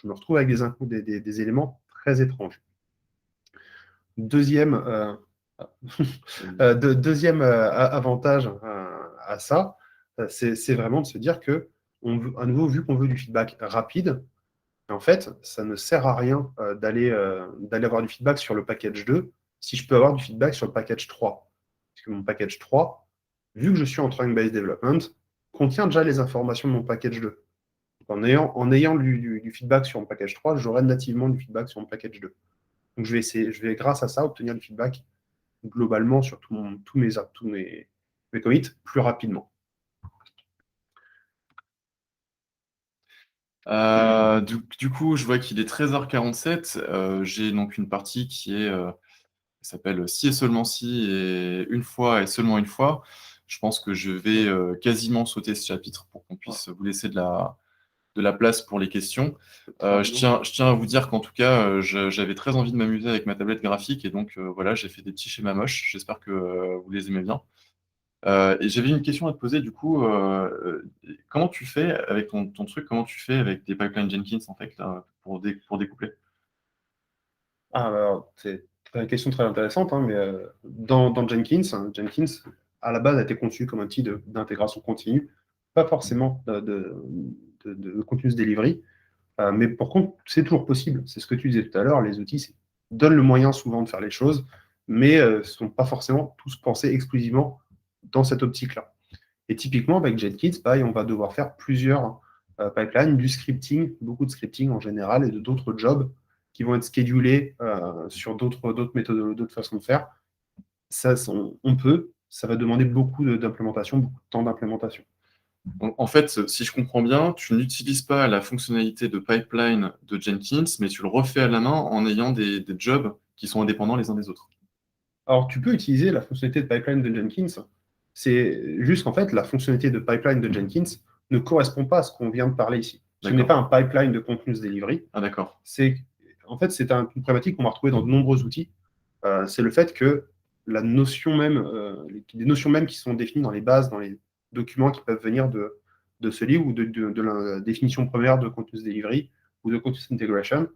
Speaker 2: Je me retrouve avec des éléments très étranges. Deuxième, deuxième avantage à ça, c'est vraiment de se dire que, à nouveau, vu qu'on veut du feedback rapide, en fait, ça ne sert à rien d'aller avoir du feedback sur le package 2 si je peux avoir du feedback sur le package 3. Parce que mon package 3, vu que je suis en trying-based development, contient déjà les informations de mon package 2. Donc, en ayant du feedback sur mon package 3, j'aurai nativement du feedback sur mon package 2. Donc je vais grâce à ça obtenir du feedback globalement sur tous mes commits plus rapidement.
Speaker 1: Du coup, je vois qu'il est 13h47. J'ai donc une partie qui s'appelle Si et seulement si, et une fois et seulement une fois. Je pense que je vais quasiment sauter ce chapitre pour qu'on puisse vous laisser de la place pour les questions. Je tiens à vous dire qu'en tout cas, j'avais très envie de m'amuser avec ma tablette graphique, et donc voilà, j'ai fait des petits schémas moches. J'espère que vous les aimez bien. Et j'avais une question à te poser, du coup, comment tu fais avec ton truc, comment tu fais avec des pipelines Jenkins, en fait, là, pour découpler?
Speaker 2: Alors, c'est une question très intéressante, hein, mais dans Jenkins, Jenkins, à la base, a été conçu comme un outil d'intégration continue, pas forcément de continuous delivery, mais par contre, c'est toujours possible. C'est ce que tu disais tout à l'heure, les outils donnent le moyen souvent de faire les choses, mais ne sont pas forcément tous pensés exclusivement dans cette optique-là. Et typiquement, avec Jenkins, on va devoir faire plusieurs pipelines, du scripting, beaucoup de scripting en général, et d'autres jobs qui vont être schedulés sur d'autres méthodes, d'autres façons de faire. Ça, ça va demander beaucoup d'implémentation, beaucoup de temps d'implémentation.
Speaker 1: En fait, si je comprends bien, tu n'utilises pas la fonctionnalité de pipeline de Jenkins, mais tu le refais à la main en ayant des jobs qui sont indépendants les uns des autres.
Speaker 2: Alors, tu peux utiliser la fonctionnalité de pipeline de Jenkins. C'est juste qu'en fait, la fonctionnalité de pipeline de Jenkins ne correspond pas à ce qu'on vient de parler ici. Ce n'est pas un pipeline de continuous delivery.
Speaker 1: Ah, d'accord.
Speaker 2: En fait, c'est une problématique qu'on va retrouver dans de nombreux outils. C'est le fait que la notion même, les notions même qui sont définies dans les bases, dans les documents qui peuvent venir de ce livre ou de la définition première de continuous delivery ou de continuous integration,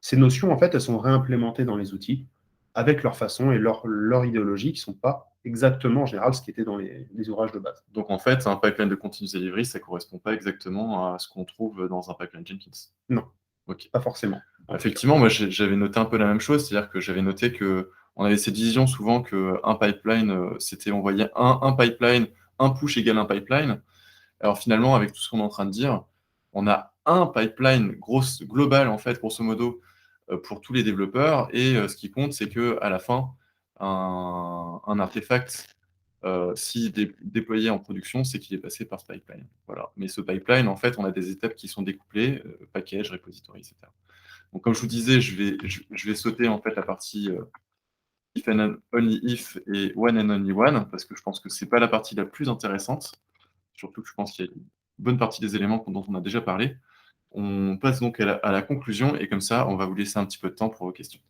Speaker 2: ces notions, en fait, elles sont réimplémentées dans les outils avec leur façon et leur idéologie qui ne sont pas exactement en général ce qui était dans les ouvrages de base.
Speaker 1: Donc en fait, un pipeline de continuous delivery, ça ne correspond pas exactement à ce qu'on trouve dans un pipeline Jenkins.
Speaker 2: Non,
Speaker 1: okay.
Speaker 2: Pas forcément.
Speaker 1: Effectivement, moi j'avais noté un peu la même chose, c'est-à-dire que j'avais noté qu'on avait cette vision souvent qu'un pipeline, c'était envoyer un pipeline, un push égale un pipeline. Alors finalement, avec tout ce qu'on est en train de dire, on a un pipeline global, en fait, grosso modo, pour tous les développeurs, et ce qui compte, c'est qu'à la fin, un artefact, si déployé en production, c'est qu'il est passé par ce pipeline. Voilà. Mais ce pipeline, en fait, on a des étapes qui sont découplées, package, repository, etc. Donc, comme je vous disais, je vais sauter en fait la partie if and only if et one and only one, parce que je pense que ce n'est pas la partie la plus intéressante. Surtout que je pense qu'il y a une bonne partie des éléments dont on a déjà parlé. On passe donc à la conclusion, et comme ça, on va vous laisser un petit peu de temps pour vos questions.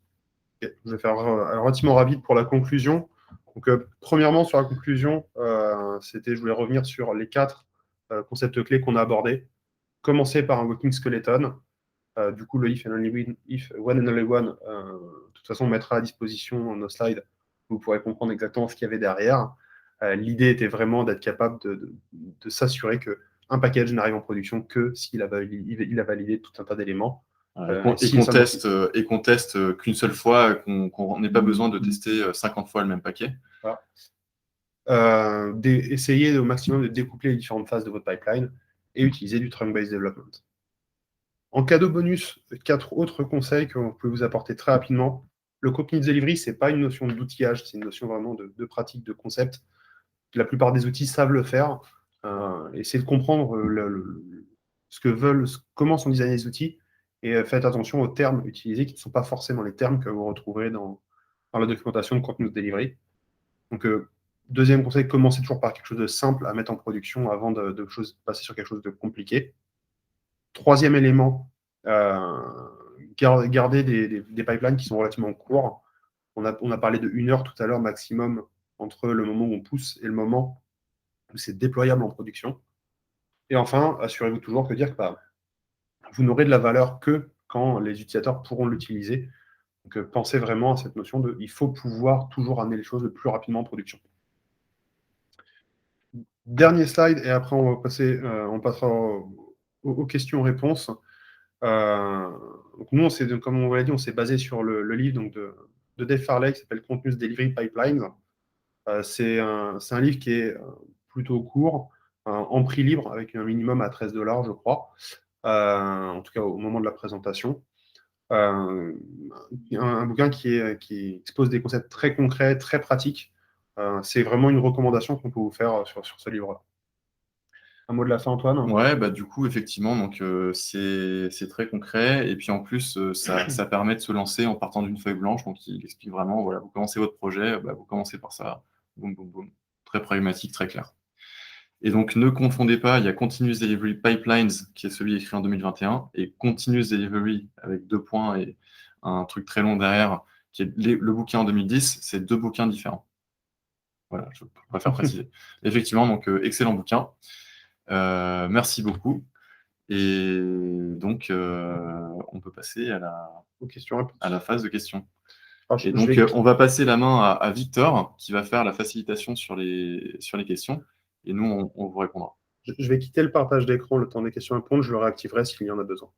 Speaker 2: Okay. Je vais faire relativement rapide pour la conclusion. Donc, premièrement, sur la conclusion, je voulais revenir sur les 4 concepts clés qu'on a abordés. Commencer par un working skeleton. Du coup, le if and only if, one and only one, de toute façon, on mettra à disposition nos slides. Vous pourrez comprendre exactement ce qu'il y avait derrière. L'idée était vraiment d'être capable de s'assurer qu'un package n'arrive en production que s'il a validé tout un tas d'éléments.
Speaker 1: Et qu'on teste qu'une seule fois, qu'on n'ait pas besoin de tester 50 fois le même paquet.
Speaker 2: Voilà. Essayez au maximum de découpler les différentes phases de votre pipeline et utiliser du trunk-based development. En cadeau bonus, 4 autres conseils que vous pouvez vous apporter très rapidement. Le continuous delivery, ce n'est pas une notion d'outillage, c'est une notion vraiment de pratique, de concept. La plupart des outils savent le faire. Essayez de comprendre comment sont designés les outils et faites attention aux termes utilisés qui ne sont pas forcément les termes que vous retrouverez dans la documentation de continuous delivery. Donc, deuxième conseil, commencez toujours par quelque chose de simple à mettre en production avant de passer sur quelque chose de compliqué. Troisième élément, garder des pipelines qui sont relativement courts. On a parlé de 1 heure tout à l'heure maximum entre le moment où on pousse et le moment où c'est déployable en production. Et enfin, assurez-vous toujours que vous n'aurez de la valeur que quand les utilisateurs pourront l'utiliser. Donc, pensez vraiment à cette notion de il faut pouvoir toujours amener les choses le plus rapidement en production. Dernier slide, et après on passera aux questions-réponses. Donc nous, comme on vous l'a dit, on s'est basé sur le livre donc, de Dave Farley qui s'appelle Continuous Delivery Pipelines. C'est un livre qui est plutôt court, en prix libre, avec un minimum à 13 $, je crois, en tout cas au moment de la présentation. Un bouquin qui expose des concepts très concrets, très pratiques. C'est vraiment une recommandation qu'on peut vous faire sur ce livre-là. Un mot de la fin, Antoine?
Speaker 1: Ouais, du coup, effectivement, donc c'est très concret. Et puis en plus, ça permet de se lancer en partant d'une feuille blanche. Donc il explique vraiment, voilà, vous commencez votre projet, vous commencez par ça. Boum, boum, boum. Très pragmatique, très clair. Et donc, ne confondez pas, il y a Continuous Delivery Pipelines, qui est celui écrit en 2021, et Continuous Delivery, avec 2 points et un truc très long derrière, qui est le bouquin en 2010. C'est 2 bouquins différents. Voilà, je préfère préciser. Effectivement, donc excellent bouquin. Merci beaucoup. Et donc, on peut passer à la phase de questions. Et donc, on va passer la main à Victor, qui va faire la facilitation sur les questions. Et nous, on vous répondra.
Speaker 2: Je vais quitter le partage d'écran le temps des questions-réponses. Je le réactiverai s'il y en a besoin.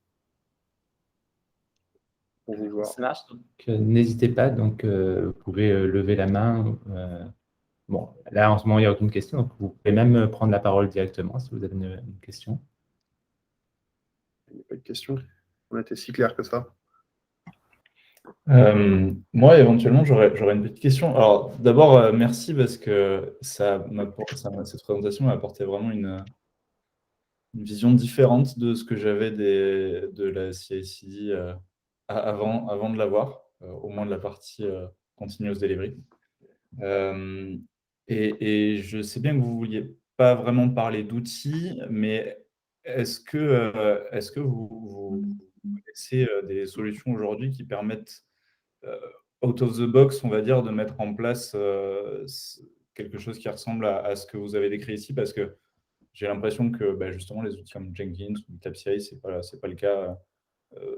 Speaker 2: Pour vous voir.
Speaker 4: Ça marche. Donc, n'hésitez pas. Donc, vous pouvez lever la main. Bon, là, en ce moment, il n'y a aucune question. Donc, vous pouvez même prendre la parole directement si vous avez une question.
Speaker 2: Il n'y a pas de question. On a été si clair que ça.
Speaker 3: Moi, éventuellement, j'aurais une petite question. Alors, d'abord, merci parce que cette présentation m'a apporté vraiment une vision différente de ce que j'avais de la CI/CD avant de l'avoir, au moins de la partie continuous delivery. Et je sais bien que vous ne vouliez pas vraiment parler d'outils, mais est-ce que vous connaissez des solutions aujourd'hui qui permettent out of the box, on va dire, de mettre en place quelque chose qui ressemble à ce que vous avez décrit ici, parce que j'ai l'impression que justement les outils comme Jenkins ou GitHub CI, c'est pas le cas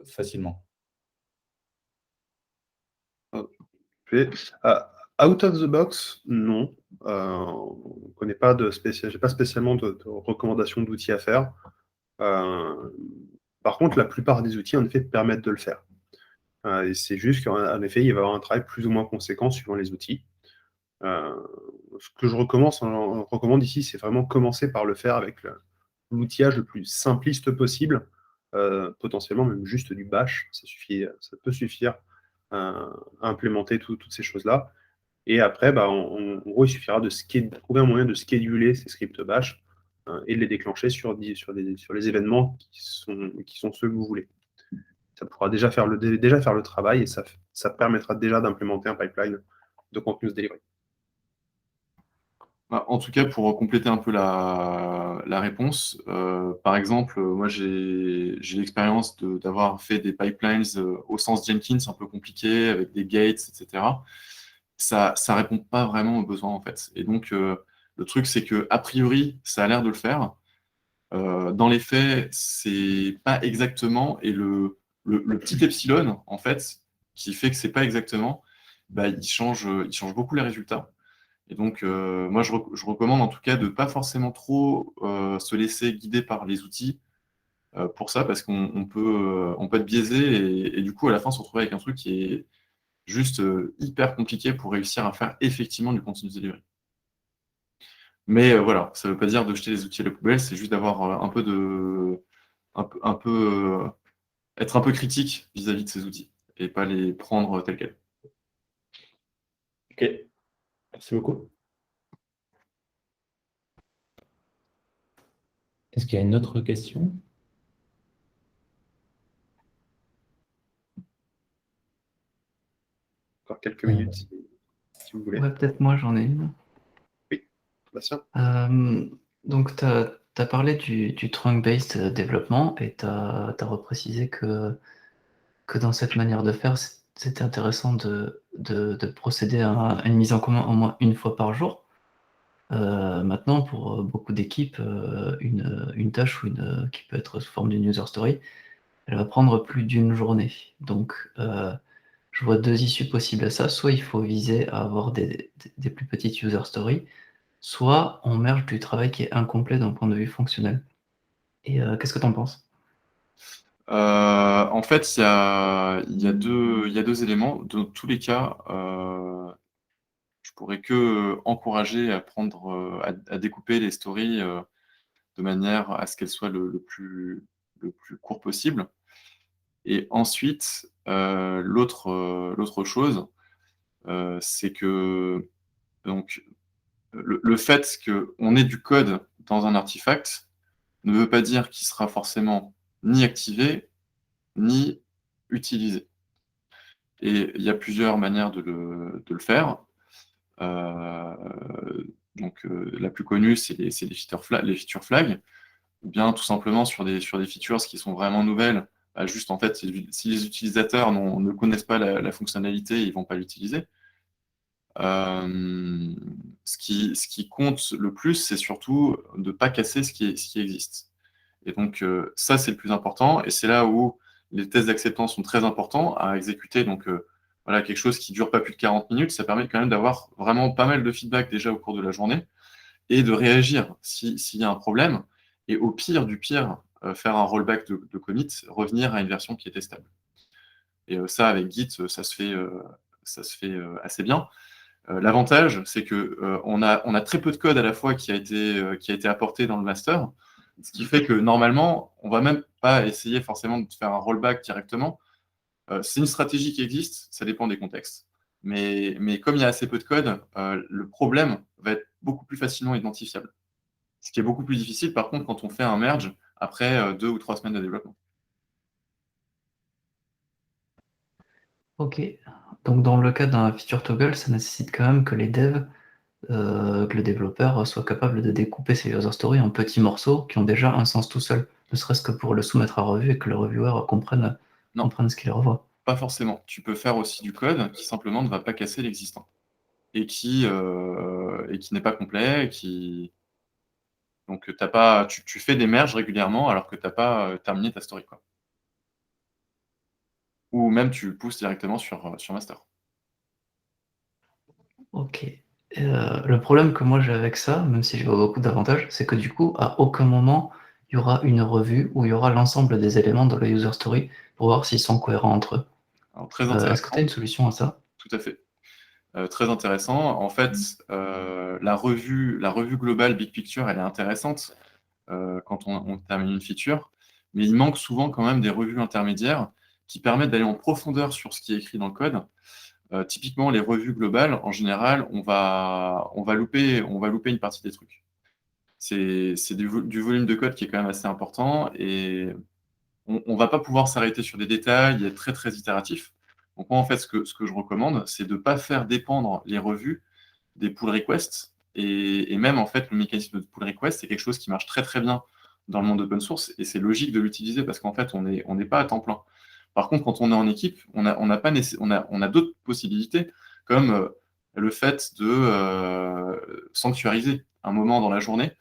Speaker 3: facilement.
Speaker 2: Out of the box, non. On connaît pas j'ai pas spécialement de recommandations d'outils à faire. Par contre, la plupart des outils, en effet, permettent de le faire. Et c'est juste qu'en effet, il va y avoir un travail plus ou moins conséquent suivant les outils. Ce que je recommande ici, c'est vraiment commencer par le faire avec l'outillage le plus simpliste possible, potentiellement même juste du bash, ça peut suffire à implémenter toutes ces choses-là. Et après, en gros, il suffira de trouver un moyen de scheduler ces scripts bash et de les déclencher sur les événements qui sont ceux que vous voulez. Ça pourra déjà faire le travail et ça permettra déjà d'implémenter un pipeline de continuous delivery.
Speaker 1: En tout cas, pour compléter un peu la réponse, par exemple, moi j'ai l'expérience d'avoir fait des pipelines au sens Jenkins un peu compliqués, avec des gates, etc. Ça ne répond pas vraiment aux besoins en fait. Et donc, le truc, c'est que a priori, ça a l'air de le faire, Dans les faits, c'est pas exactement, et le petit epsilon, en fait, qui fait que c'est pas exactement, bah, il change beaucoup les résultats. Et donc, moi, je recommande en tout cas de ne pas forcément trop se laisser guider par les outils pour ça, parce qu'on peut être biaisé et du coup, à la fin, se retrouver avec un truc qui est juste hyper compliqué pour réussir à faire effectivement du continuous delivery. Mais voilà, ça ne veut pas dire de jeter les outils à la poubelle, c'est juste d'avoir être un peu critique vis-à-vis de ces outils et pas les prendre tels quels.
Speaker 3: Ok, merci beaucoup.
Speaker 4: Est-ce qu'il y a une autre question?
Speaker 2: Encore quelques minutes, si vous voulez.
Speaker 5: Ouais, peut-être moi j'en ai une.
Speaker 2: Oui, Bastien.
Speaker 5: Donc, tu as parlé du trunk-based développement et tu as reprécisé que dans cette manière de faire, c'était intéressant de procéder à une mise en commun au moins une fois par jour. Maintenant, pour beaucoup d'équipes, une tâche qui peut être sous forme d'une user story, elle va prendre plus d'une journée. Donc, je vois deux issues possibles à ça. Soit il faut viser à avoir des plus petites user stories, soit on merge du travail qui est incomplet d'un point de vue fonctionnel. Et qu'est-ce que tu en penses?
Speaker 1: En fait, il y a deux éléments. Dans tous les cas, je pourrais que encourager à prendre, à découper les stories de manière à ce qu'elles soient le plus court possible. Et ensuite, l'autre chose, c'est que donc, le fait qu'on ait du code dans un artefact ne veut pas dire qu'il sera forcément ni activé, ni utilisé. Et il y a plusieurs manières de le faire. Donc, la plus connue, c'est les feature flags, ou bien tout simplement sur des features qui sont vraiment nouvelles. Bah, juste en fait, si les utilisateurs ne connaissent pas la fonctionnalité, ils ne vont pas l'utiliser. Ce qui compte le plus, c'est surtout de ne pas casser ce qui existe. Et donc, ça, c'est le plus important. Et c'est là où les tests d'acceptance sont très importants à exécuter. Donc, voilà, quelque chose qui ne dure pas plus de 40 minutes, ça permet quand même d'avoir vraiment pas mal de feedback déjà au cours de la journée et de réagir s'il y a un problème. Et au pire du pire, faire un rollback de commit, revenir à une version qui était stable. Et ça, avec Git, ça se fait assez bien. L'avantage, c'est qu'on a très peu de code à la fois qui a été apporté dans le master, ce qui fait que normalement, on ne va même pas essayer forcément de faire un rollback directement. C'est une stratégie qui existe, ça dépend des contextes. Mais comme il y a assez peu de code, le problème va être beaucoup plus facilement identifiable. Ce qui est beaucoup plus difficile, par contre, quand on fait un merge après 2 ou 3 semaines de développement.
Speaker 5: Ok. Donc, dans le cas d'un feature toggle, ça nécessite quand même que les devs, que le développeur soit capable de découper ses user stories en petits morceaux qui ont déjà un sens tout seul, ne serait-ce que pour le soumettre à revue et que le reviewer comprenne ce qu'il revoit.
Speaker 1: Pas forcément. Tu peux faire aussi du code qui simplement ne va pas casser l'existant et qui n'est pas complet. Donc, tu fais des merges régulièrement alors que tu n'as pas terminé ta story, quoi. Ou même tu pousses directement sur master.
Speaker 5: Ok. Le problème que moi j'ai avec ça, même si je vois beaucoup d'avantages, c'est que du coup, à aucun moment, il y aura une revue où il y aura l'ensemble des éléments de la user story pour voir s'ils sont cohérents entre eux.
Speaker 1: Alors, très
Speaker 5: Est-ce que tu as
Speaker 1: intéressant.
Speaker 5: une solution à ça?
Speaker 1: Tout à fait. Très intéressant. En fait, la revue globale Big Picture, elle est intéressante quand on termine une feature, mais il manque souvent quand même des revues intermédiaires qui permettent d'aller en profondeur sur ce qui est écrit dans le code. Typiquement, les revues globales, en général, on va louper une partie des trucs. C'est du volume de code qui est quand même assez important et on ne va pas pouvoir s'arrêter sur des détails et être très, très itératif. Donc, moi, en fait, ce que je recommande, c'est de ne pas faire dépendre les revues des pull requests. Et même, en fait, le mécanisme de pull request, c'est quelque chose qui marche très, très bien dans le monde open source et c'est logique de l'utiliser parce qu'en fait, on n'est pas à temps plein. Par contre, quand on est en équipe, on a d'autres possibilités, comme le fait de sanctuariser un moment dans la journée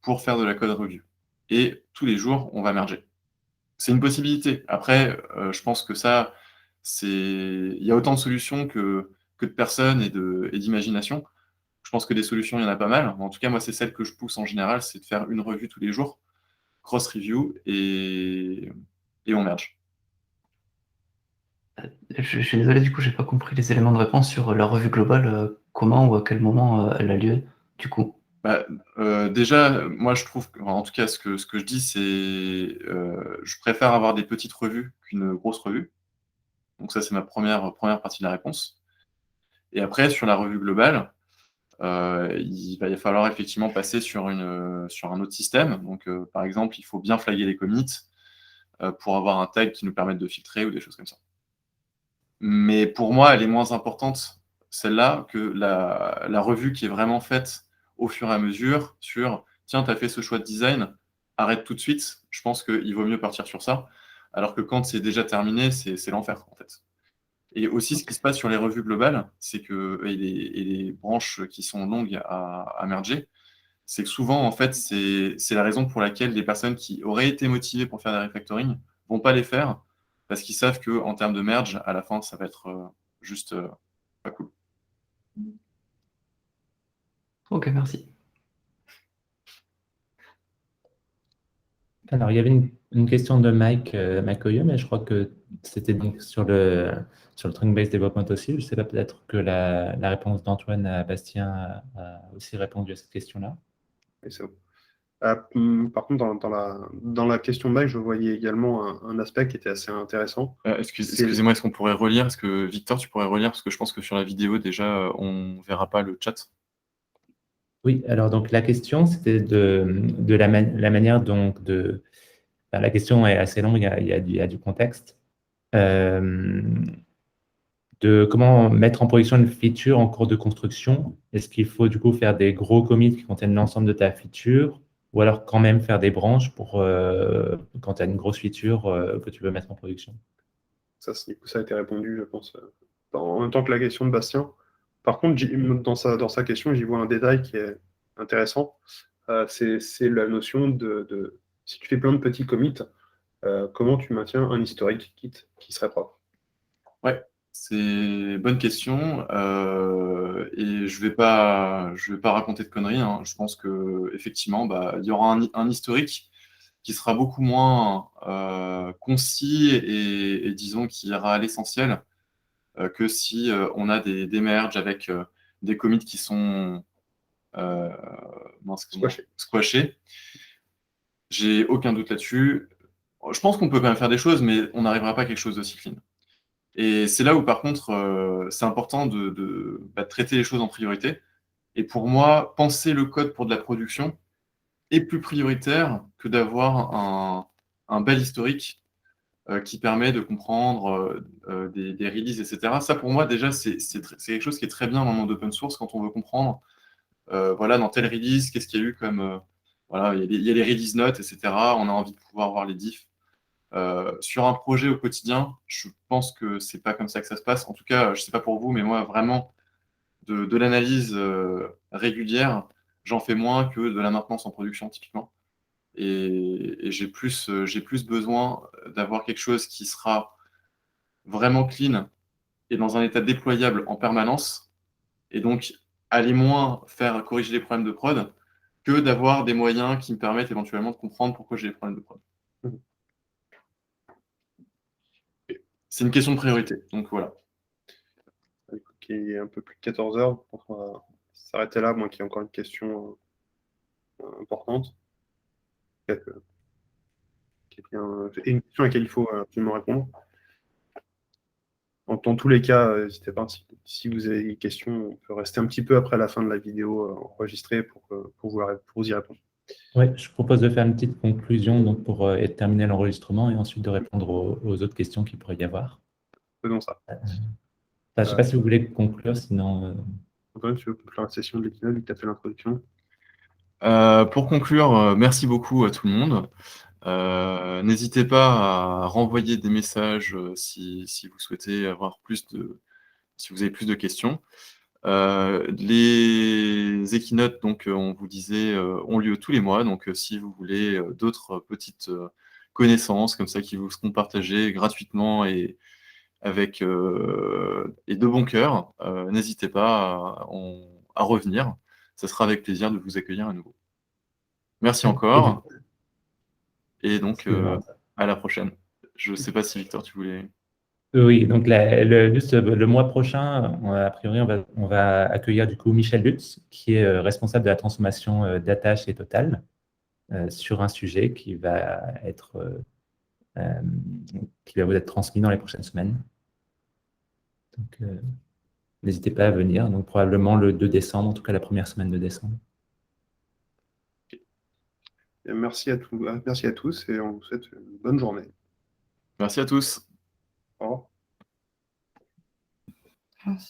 Speaker 1: pour faire de la code review. et tous les jours, on va merger. C'est une possibilité. Après, je pense que ça, il y a autant de solutions que de personnes et d'imagination. Je pense que des solutions, il y en a pas mal. En tout cas, moi, c'est celle que je pousse en général, c'est de faire une revue tous les jours, cross-review, et on merge.
Speaker 5: Je suis désolé, du coup, j'ai pas compris les éléments de réponse sur la revue globale, comment ou à quel moment elle a lieu, du coup.
Speaker 1: Déjà, moi, je trouve que, en tout cas, ce que je dis, c'est je préfère avoir des petites revues qu'une grosse revue. Donc ça, c'est ma première partie de la réponse. Et après, sur la revue globale, il va falloir effectivement passer sur un autre système. Donc, par exemple, il faut bien flaguer les commits pour avoir un tag qui nous permette de filtrer ou des choses comme ça. Mais pour moi, elle est moins importante, celle-là, que la revue qui est vraiment faite au fur et à mesure sur « Tiens, tu as fait ce choix de design, arrête tout de suite ». Je pense qu'il vaut mieux partir sur ça. Alors que quand c'est déjà terminé, c'est l'enfer, en fait. Et aussi, ce qui se passe sur les revues globales, c'est que, et les branches qui sont longues à merger, c'est que souvent, en fait, c'est la raison pour laquelle les personnes qui auraient été motivées pour faire des refactoring vont pas les faire, parce qu'ils savent qu'en termes de merge, à la fin, ça va être juste pas cool.
Speaker 5: Ok, merci.
Speaker 4: Alors, il y avait une question de Mike Oyo, mais je crois que c'était donc sur le trunk-based development aussi. Je ne sais pas, peut-être que la réponse d'Antoine à Bastien a aussi répondu à cette question-là.
Speaker 2: Et c'est bon. Par contre, dans la question de Mike, je voyais également un aspect qui était assez intéressant.
Speaker 1: Excusez-moi, est-ce qu'on pourrait relire? Est-ce que Victor, tu pourrais relire? Parce que je pense que sur la vidéo, déjà, on ne verra pas le chat.
Speaker 4: Oui, alors donc la question, c'était de la manière donc de... Enfin, la question est assez longue, il y a du contexte. De comment mettre en production une feature en cours de construction. Est-ce qu'il faut du coup faire des gros commits qui contiennent l'ensemble de ta feature, ou alors quand même faire des branches pour quand tu as une grosse feature que tu veux mettre en production?
Speaker 2: Ça, du coup, ça a été répondu, je pense, en même temps que la question de Bastien. Par contre, dans sa question, j'y vois un détail qui est intéressant. C'est la notion si tu fais plein de petits commits, comment tu maintiens un historique qui serait propre?
Speaker 1: Ouais, c'est une bonne question. Et je vais pas raconter de conneries, hein. Je pense que effectivement, il y aura un historique qui sera beaucoup moins concis et disons qui ira à l'essentiel que si on a des merges avec des commits qui sont squashés. J'ai aucun doute là-dessus. Je pense qu'on peut quand même faire des choses, mais on n'arrivera pas à quelque chose d'aussi clean. Et c'est là où, par contre, c'est important de traiter les choses en priorité. Et pour moi, penser le code pour de la production est plus prioritaire que d'avoir un bel historique qui permet de comprendre des releases, etc. Ça, pour moi, déjà, c'est quelque chose qui est très bien dans le monde open source quand on veut comprendre, voilà, dans telle release, qu'est-ce qu'il y a eu comme... voilà, il y a les release notes, etc. On a envie de pouvoir voir les diffs. Sur un projet au quotidien, je pense que c'est pas comme ça que ça se passe. En tout cas, je sais pas pour vous, mais moi, vraiment, de l'analyse régulière, j'en fais moins que de la maintenance en production, typiquement. Et j'ai plus besoin d'avoir quelque chose qui sera vraiment clean et dans un état déployable en permanence. Et donc, aller moins faire corriger les problèmes de prod que d'avoir des moyens qui me permettent éventuellement de comprendre pourquoi j'ai des problèmes de prod. C'est une question de priorité. Donc voilà.
Speaker 2: Il est un peu plus de 14 heures. On va s'arrêter là, moins qu'il y ait encore une question importante. Et une question à laquelle il faut absolument répondre. Dans tous les cas, n'hésitez pas, si vous avez des questions, on peut rester un petit peu après la fin de la vidéo enregistrée pour vous y répondre.
Speaker 4: Oui, je propose de faire une petite conclusion donc pour terminer l'enregistrement et ensuite de répondre aux autres questions qu'il pourrait y avoir.
Speaker 2: Faisons ça.
Speaker 4: Je ne sais pas si vous voulez conclure, sinon...
Speaker 2: Antoine, tu veux conclure la session de l'équinoxe, vu que tu as fait l'introduction?
Speaker 1: Pour conclure, merci beaucoup à tout le monde. N'hésitez pas à renvoyer des messages si vous souhaitez avoir si vous avez plus de questions. Les équinotes, donc, on vous disait, ont lieu tous les mois. Donc, si vous voulez d'autres petites connaissances comme ça qui vous seront partagées gratuitement et avec et de bon cœur, n'hésitez pas à revenir. Ça sera avec plaisir de vous accueillir à nouveau. Merci encore. Et donc, à la prochaine. Je ne sais pas si Victor, tu voulais...
Speaker 4: Oui, donc juste le mois prochain, a priori, on va accueillir du coup Michel Lutz, qui est responsable de la transformation data chez Total, sur un sujet qui va vous être transmis dans les prochaines semaines. Donc, n'hésitez pas à venir, donc probablement le 2 décembre, en tout cas la première semaine de décembre.
Speaker 2: Et merci à tous et on vous souhaite une bonne journée.
Speaker 1: Merci à tous.
Speaker 2: Au revoir.